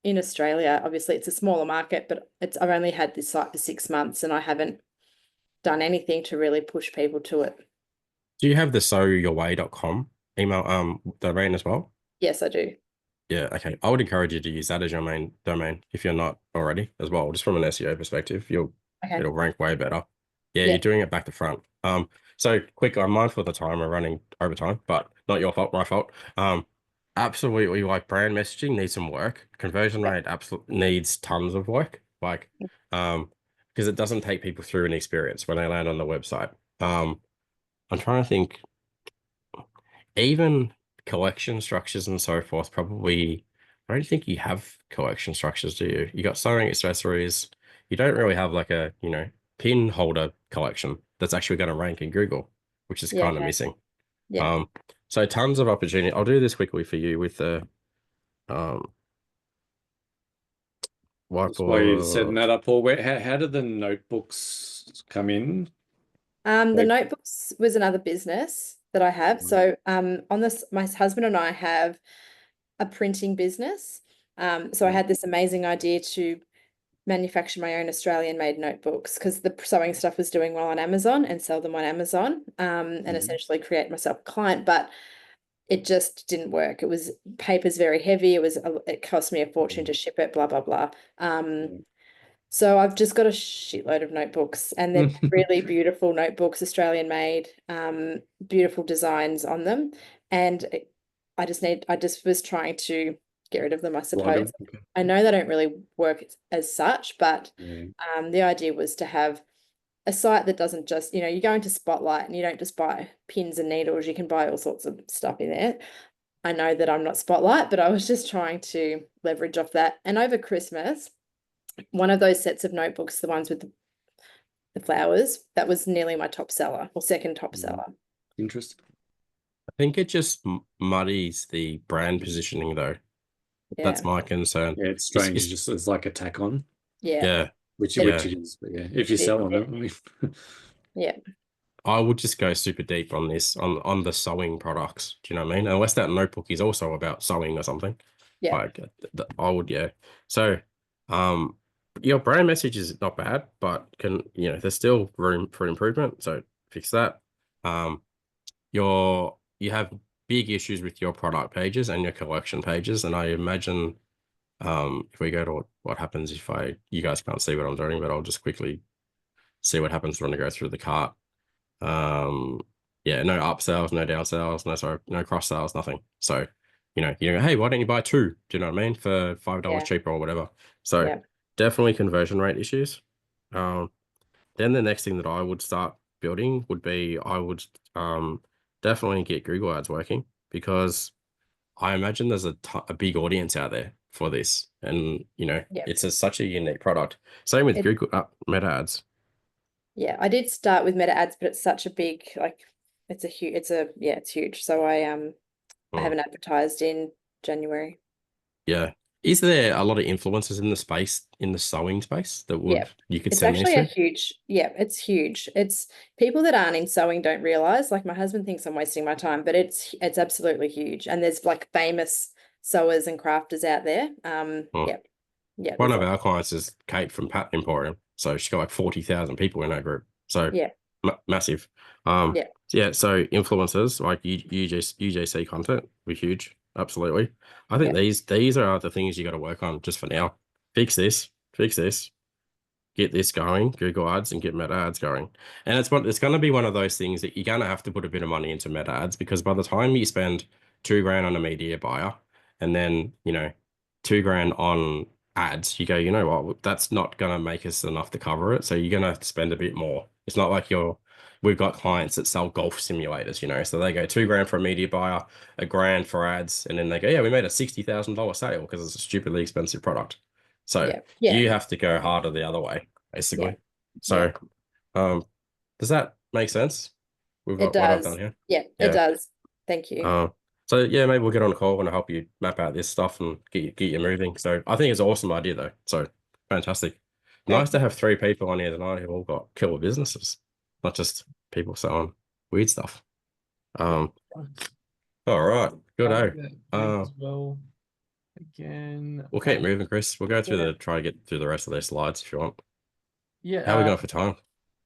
in Australia, obviously it's a smaller market, but I've only had this site for 6 months and I haven't done anything to really push people to it. Do you have the sewyourway.com email domain as well? Yes, I do. Yeah, okay. I would encourage you to use that as your main domain if you're not already as well, just from an SEO perspective. It'll rank way better. Yeah, you're doing it back to front. So quick, I'm mindful of the time, we're running over time, but not your fault, my fault. Absolutely, like brand messaging needs some work. Conversion rate absolutely needs tons of work. Like, because it doesn't take people through an experience when they land on the website. I'm trying to think, even collection structures and so forth, probably, I don't think you have collection structures, do you? You got sewing accessories. You don't really have like a, pin holder collection that's actually going to rank in Google, which is kind of missing. Yeah. So tons of opportunity. I'll do this quickly for you with the That's why you're setting that up, Paul. How did the notebooks come in? The notebooks was another business that I have. So on this, my husband and I have a printing business. So I had this amazing idea to manufacture my own Australian made notebooks because the sewing stuff was doing well on Amazon and sell them on Amazon and essentially create myself a client, but it just didn't work. Paper's very heavy. It cost me a fortune to ship it, blah, blah, blah. So I've just got a shitload of notebooks and they're really beautiful notebooks, Australian made, beautiful designs on them. And I just was trying to get rid of them, I suppose. Okay. I know they don't really work as such, but the idea was to have a site that doesn't just, you go into Spotlight and you don't just buy pins and needles, you can buy all sorts of stuff in there. I know that I'm not Spotlight, but I was just trying to leverage off that. And over Christmas, one of those sets of notebooks, the ones with the flowers, that was nearly my top seller or second top seller. Interesting. I think it just muddies the brand positioning though. Yeah. That's my concern. Yeah, it's strange. It's like a tack on. Yeah. Which it is, but if you sell on it. Yeah. I would just go super deep on this, on the sewing products. Do you know what I mean? Unless that notebook is also about sewing or something. Yeah. Like, I would, yeah. So, your brand message is not bad, but there's still room for improvement. So fix that. You have big issues with your product pages and your collection pages, and I imagine if we go to what happens if you guys can't see what I'm doing, but I'll just quickly see what happens when I go through the cart. Yeah, no upsells, no downsales, no cross sales, nothing. So, hey, why don't you buy 2? Do you know what I mean? For $5 cheaper or whatever. So definitely conversion rate issues. Then the next thing that I would start building would be I would definitely get Google Ads working, because I imagine there's a big audience out there for this, and it's such a unique product. Same with Google Meta Ads. Yeah, I did start with Meta Ads, but it's such a big, it's huge. So I haven't advertised in January. Yeah, Is there a lot of influencers in the space, in the sewing space, that you could It's send these actually a to? huge, it's huge. It's people that aren't in sewing don't realize. Like my husband thinks I'm wasting my time, but it's absolutely huge. And there's like famous sewers and crafters out there. One There's of like our clients is Kate from Pat Emporium, so she's got like 40,000 people in her group. So massive. yeah. So influencers like UGC content were huge. Absolutely. I think these are the things you got to work on just for now. Fix this, get this going, Google ads, and get meta ads going. And it's going to be one of those things that you're going to have to put a bit of money into meta ads, because by the time you spend $2,000 on a media buyer and then, $2,000 on ads, you go, you know what, that's not going to make us enough to cover it. So you're going to spend a bit more. It's not like we've got clients that sell golf simulators, so they go $2,000 for a media buyer, $1,000 for ads, and then they go, yeah, we made a $60,000 sale because it's a stupidly expensive product. So you have to go harder the other way, basically. So does that make sense with what I've done here? Yeah, it does. Thank you. So maybe we'll get on a call and help you map out this stuff and get you moving. So I think it's an awesome idea though. So fantastic. Nice to have 3 people on here tonight who've all got killer businesses, not just people selling weird stuff. All right, good. As well. Again, we'll keep moving, Chris. We'll go through try to get through the rest of their slides if you want. Yeah. How are we going for time?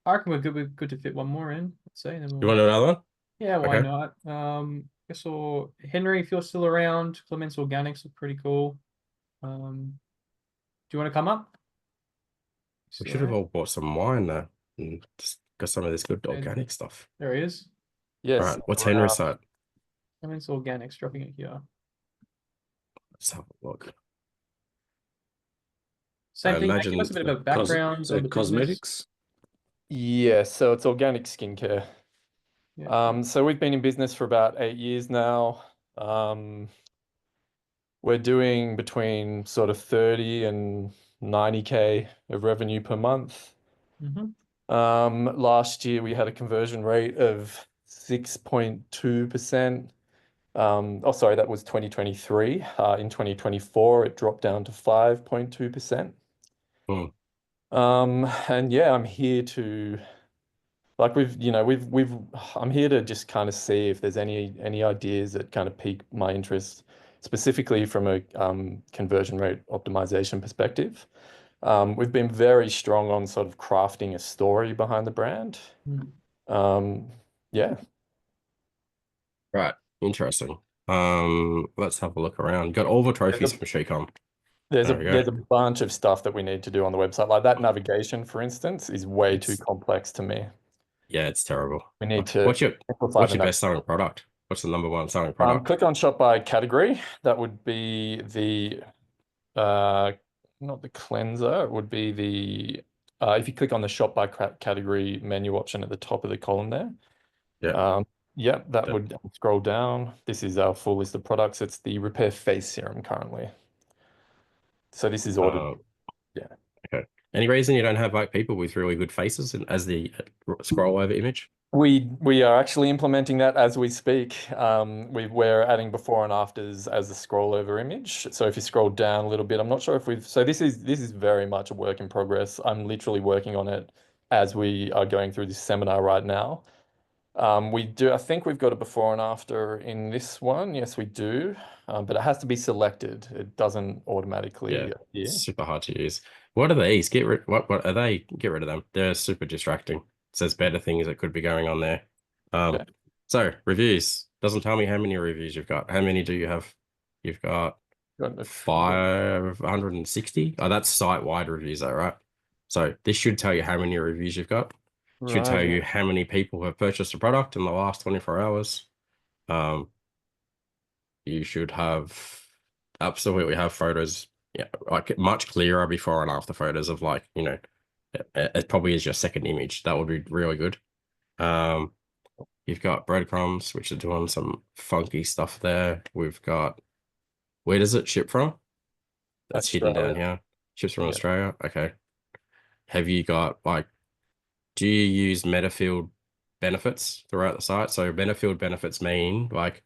I reckon we're good to fit one more in. Let's say. You want to do another one? Yeah, why not? I saw Henry, if you're still around. Clements Organics are pretty cool. Do you want to come up? We should have all bought some wine there and just got some of this good organic stuff. There he is. Yes. All right, what's Henry's site? Clements Organics, dropping it here. Let's have a look. Same thing. Give us a bit of a background on the cosmetics. Yeah, so it's organic skincare. So we've been in business for about 8 years now. We're doing between sort of 30 and 90K of revenue per month. Last year we had a conversion rate of 6.2%. Oh, sorry, that was 2023. In 2024, it dropped down to 5.2%. And yeah, I'm here to, like, I'm here to just kind of see if there's any ideas that kind of pique my interest, specifically from a conversion rate optimization perspective. We've been very strong on sort of crafting a story behind the brand. Yeah. Right. Interesting. Let's have a look around. Got all the trophies from Shecom. There's a bunch of stuff that we need to do on the website. Like that navigation, for instance, is way too complex to me. Yeah, it's terrible. We need to. What's your best selling product? What's the number one selling product? Click on shop by category. That would be the not the cleanser. It would be the if you click on the shop by category menu option at the top of the column there. That would scroll down. This is our full list of products. It's the Repair Face Serum currently. So this is ordered. Okay. Any reason you don't have like people with really good faces as the scroll over image? We are actually implementing that as we speak. We're adding before and afters as the scroll over image. So if you scroll down a little bit, I'm not sure if so this is very much a work in progress. I'm literally working on it as we are going through this seminar right now. I think we've got a before and after in this one. Yes, we do. But it has to be selected. It doesn't automatically appear. It's super hard to use. What are these? What are they? Get rid of them. They're super distracting. It says better things that could be going on there. So reviews. Doesn't tell me how many reviews you've got. How many do you have? You've got 560. Oh, that's site-wide reviews though, right? So this should tell you how many reviews you've got. Should tell you how many people have purchased a product in the last 24 hours. You should absolutely have photos, like much clearer before and after photos of like, it probably is your second image. That would be really good. You've got breadcrumbs, which are doing some funky stuff there. We've got, where does it ship from? That's hidden down here. Ships from Australia. Okay. Have you got like, do you use meta-field benefits throughout the site? So meta-field benefits mean like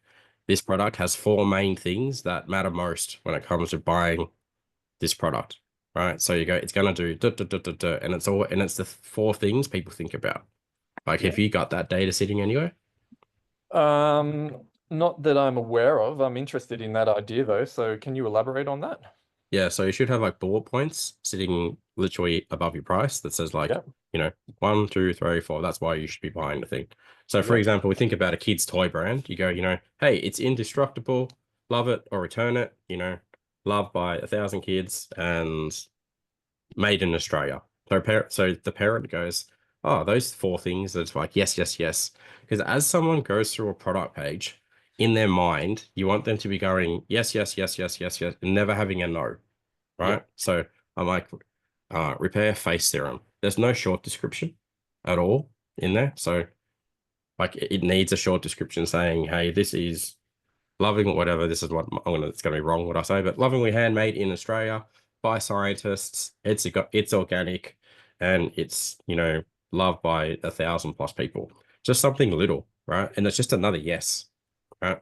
this product has 4 main things that matter most when it comes to buying this product, right? So you go, it's gonna do and it's the 4 things people think about. Like, have you got that data sitting anywhere? Not that I'm aware of. I'm interested in that idea though. So can you elaborate on that? Yeah, so you should have like bullet points sitting literally above your price that says like, 1, 2, 3, 4. That's why you should be buying the thing. So for example, we think about a kid's toy brand. You go, hey, it's indestructible, love it or return it, loved by 1,000 kids and made in Australia. So the parent goes, oh, those 4 things. It's like, yes, yes, yes. Because as someone goes through a product page, in their mind, you want them to be going, yes, yes, yes, yes, yes, yes, and never having a no, right? So I'm like, repair face serum. There's no short description at all in there. So like it needs a short description saying, hey, this is loving whatever. This is what it's going to be wrong what I say, but lovingly handmade in Australia by scientists. It's organic, and it's loved by 1,000+ people. Just something little, right? And it's just another yes, right?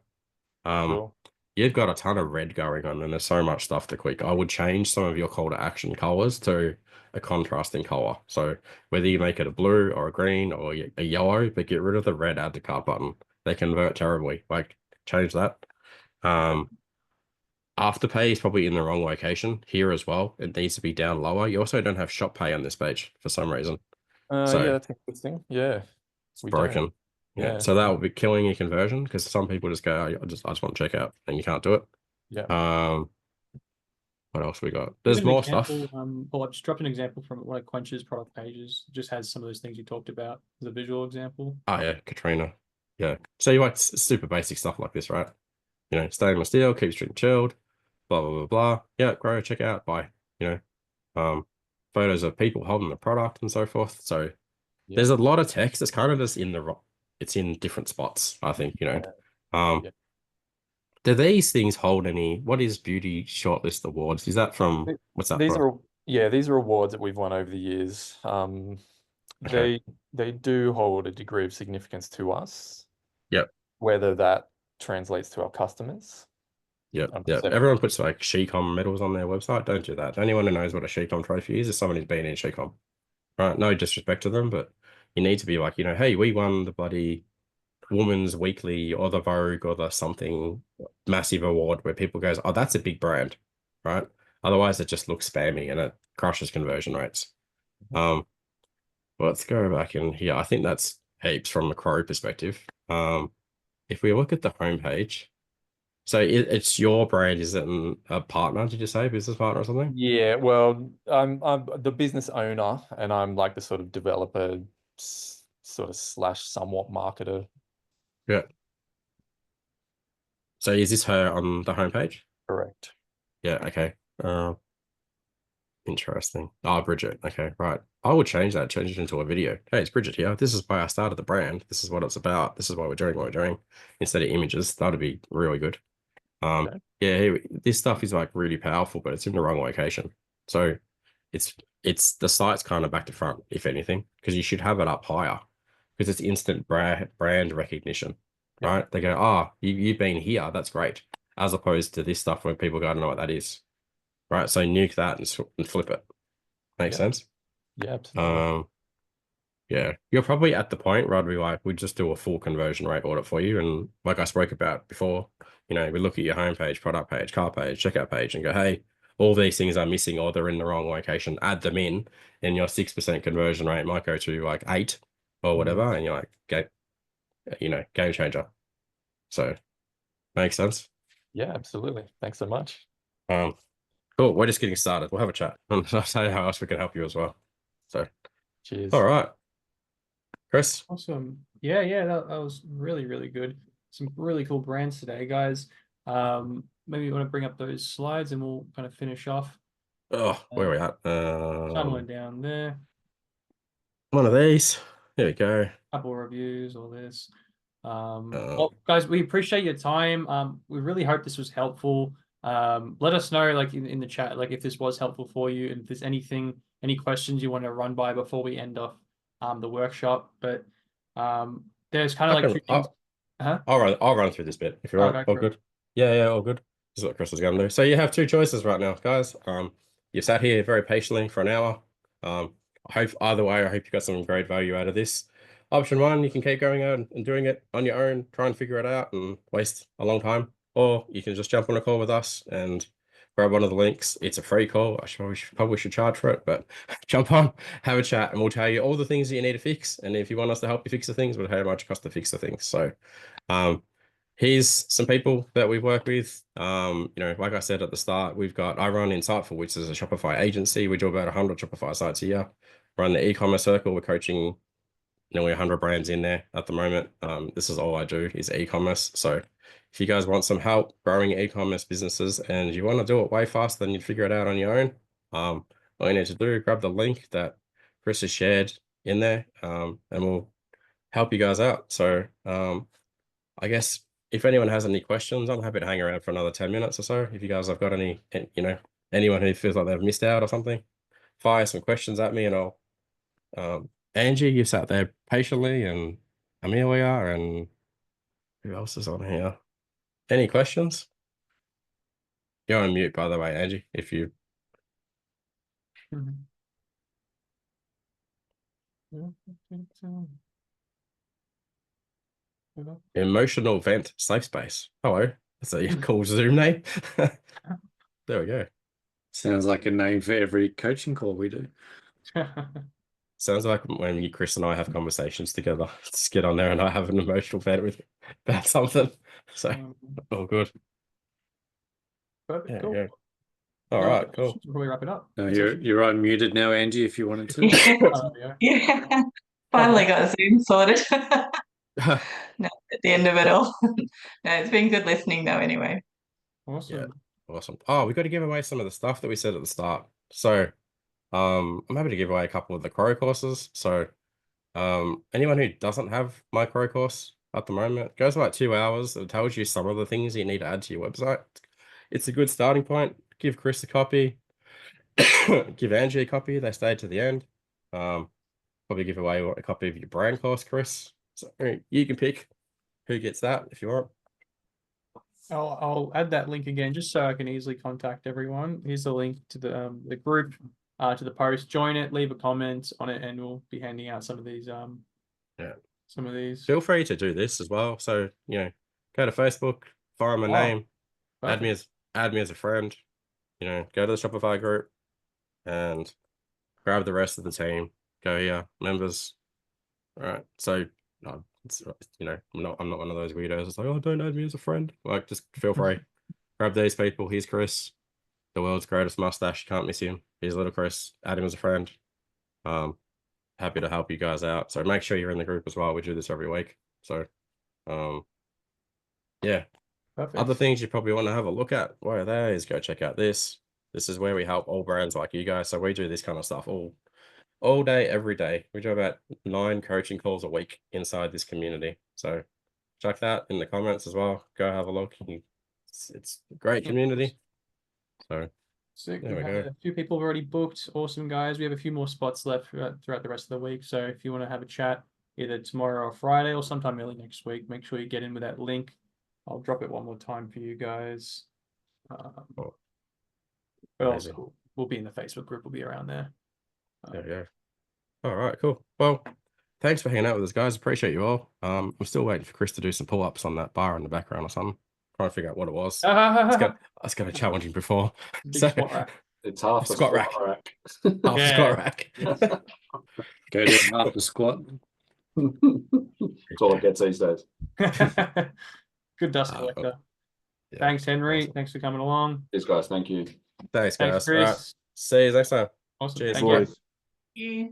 You've got a ton of red going on, and there's so much stuff to click. I would change some of your call to action colors to a contrasting color. So whether you make it a blue or a green or a yellow, but get rid of the red add to cart button. They convert terribly. Like, change that. Afterpay is probably in the wrong location here as well. It needs to be down lower. You also don't have shop pay on this page for some reason. Yeah, that's interesting. Yeah, it's broken. Yeah, so that will be killing your conversion because some people just go, I just want to check out, and you can't do it. Yeah. What else we got? There's more stuff. Well, I just dropped an example from one of Quench's product pages. It just has some of those things you talked about as a visual example. Oh yeah, Katrina. Yeah. So you like super basic stuff like this, right? Stainless steel, keeps drink chilled, blah blah blah blah. Yeah, grow, check out, buy. Photos of people holding the product and so forth. So there's a lot of text. It's kind of just it's in different spots, I think, Do these things hold any? What is Beauty Shortlist Awards? Is that from what's that? These are awards that we've won over the years. They do hold a degree of significance to us. Yep. Whether that translates to our customers. Yep. Everyone puts like SheCom medals on their website. Don't do that. Anyone who knows what a SheCom trophy is someone who's been in SheCom. Right? No disrespect to them, but you need to be like, hey, we won the bloody Woman's Weekly or the Vogue or the something massive award where people goes, oh, that's a big brand, right? Otherwise, it just looks spammy and it crushes conversion rates. Let's go back in here. I think that's heaps from the Crow perspective. If we look at the homepage, so it's your brand, is it a partner? Did you say business partner or something? Yeah, well, I'm the business owner, and I'm like the sort of developer, sort of / somewhat marketer. Yeah. So is this her on the homepage? Correct. Yeah. Okay. Interesting. Oh, Bridget. Okay, right. I would change that. Change it into a video. Hey, it's Bridget here. This is why I started the brand. This is what it's about. This is why we're doing what we're doing. Instead of images, that'd be really good. Yeah, this stuff is like really powerful, but it's in the wrong location. So it's the site's kind of back to front, if anything, because you should have it up higher because it's instant brand recognition, right? They go, oh, you've been here. That's great. As opposed to this stuff where people go, I don't know what that is. Right, so nuke that and flip it. Makes sense? Yeah, absolutely. Yeah, you're probably at the point where I'd be like, we just do a full conversion rate audit for you. And like I spoke about before, we look at your homepage, product page, cart page, checkout page, and go, hey, all these things are missing or they're in the wrong location. Add them in, and your 6% conversion rate might go to like 8 or whatever. And you're like, game changer. So, makes sense? Yeah, absolutely. Thanks so much. Cool. We're just getting started. We'll have a chat. And I'll tell you how else we can help you as well. So, cheers. All right. Chris? Awesome. Yeah, that was really, really good. Some really cool brands today, guys. Maybe you want to bring up those slides and we'll kind of finish off. Oh, where are we at? Somewhere down there. One of these. There we go. Couple reviews, all this. Well, guys, we appreciate your time. We really hope this was helpful. Let us know like in the chat, like if this was helpful for you and if there's any questions you want to run by before we end off the workshop. But there's kind of like two things. I'll run through this bit if you're right. All good. Yeah, all good. This is what Chris is going to do. So you have 2 choices right now, guys. you sat here very patiently for an hour. I hope either way, I hope you got some great value out of this. Option one, you can keep going out and doing it on your own, try and figure it out and waste a long time. Or you can just jump on a call with us and grab one of the links. It's a free call. Probably should charge for it, but jump on, have a chat, and we'll tell you all the things that you need to fix. And if you want us to help you fix the things, we'll tell you how much it costs to fix the things. So here's some people that we work with. Like I said at the start, I run Insightful, which is a Shopify agency. We do about 100 Shopify sites a year. Run the eCommerce circle. We're coaching nearly 100 brands in there at the moment. This is all I do is e-commerce. So if you guys want some help growing e-commerce businesses and you want to do it way faster than you'd figure it out on your own, all you need to do, grab the link that Chris has shared in there, and we'll help you guys out. So I guess if anyone has any questions, I'm happy to hang around for another 10 minutes or so. If you guys have got any, anyone who feels like they've missed out or something, fire some questions at me and I'll Angie, you sat there patiently, and Amelia, and who else is on here? Any questions? You're on mute, by the way, Angie, if you... Emotional Vent Safe Space. Hello. That's a cool Zoom name. There we go. Sounds like a name for every coaching call we do. Sounds like when Chris and I have conversations together, just get on there and I have an emotional vent about something. So, all good. Perfect. Cool. All right, cool. Before we wrap it up. No, you're unmuted now, Angie, if you wanted to. Yeah. Finally got Zoom sorted. No, at the end of it all. No, it's been good listening though anyway. Awesome. Yeah, awesome. Oh, we got to give away some of the stuff that we said at the start. So I'm happy to give away a couple of the Crow courses. So anyone who doesn't have my Crow course at the moment, it goes about 2 hours. It tells you some of the things you need to add to your website. It's a good starting point. Give Chris a copy. Give Angie a copy. They stayed to the end. Probably give away a copy of your brand course, Chris. So you can pick who gets that if you want. I'll add that link again just so I can easily contact everyone. Here's the link to the group, to the post. Join it, leave a comment on it, and we'll be handing out some of these. Some of these. Feel free to do this as well. So go to Facebook, find my name, perfect. add me as a friend. Go to the Shopify group and grab the rest of the team. Go here, members. All right. So I'm not one of those weirdos. It's like, oh, don't add me as a friend. Like, just feel free. Grab these people. Here's Chris, the world's greatest mustache. Can't miss him. Here's little Chris. Add him as a friend. Happy to help you guys out. So make sure you're in the group as well. We do this every week. So, yeah. Perfect. Other things you probably want to have a look at. Where are they? Is go check out this. This is where we help all brands like you guys. So we do this kind of stuff all day, every day. We do about 9 coaching calls a week inside this community. So check that in the comments as well. Go have a look. It's a great community. So sick. There we go. A few people have already booked. Awesome, guys. We have a few more spots left throughout the rest of the week. So if you want to have a chat either tomorrow or Friday or sometime early next week, make sure you get in with that link. I'll drop it one more time for you guys. But also we'll be in the Facebook group. We'll be around there. There we go. All right, cool. Well, thanks for hanging out with us, guys. Appreciate you all. I'm still waiting for Chris to do some pull-ups on that bar in the background or something. Trying to figure out what it was. I was going to challenge him before. Big squat rack. It's half the squat rack. Half the squat rack. Go to half the squat. That's all it gets these days. Good dust collector. Yeah. Thanks, Henry. Awesome. Thanks for coming along. Cheers, guys. Thank you. Thanks, guys. Thanks, Chris. All right. See you next time. Awesome. Cheers. Thank you. Yeah.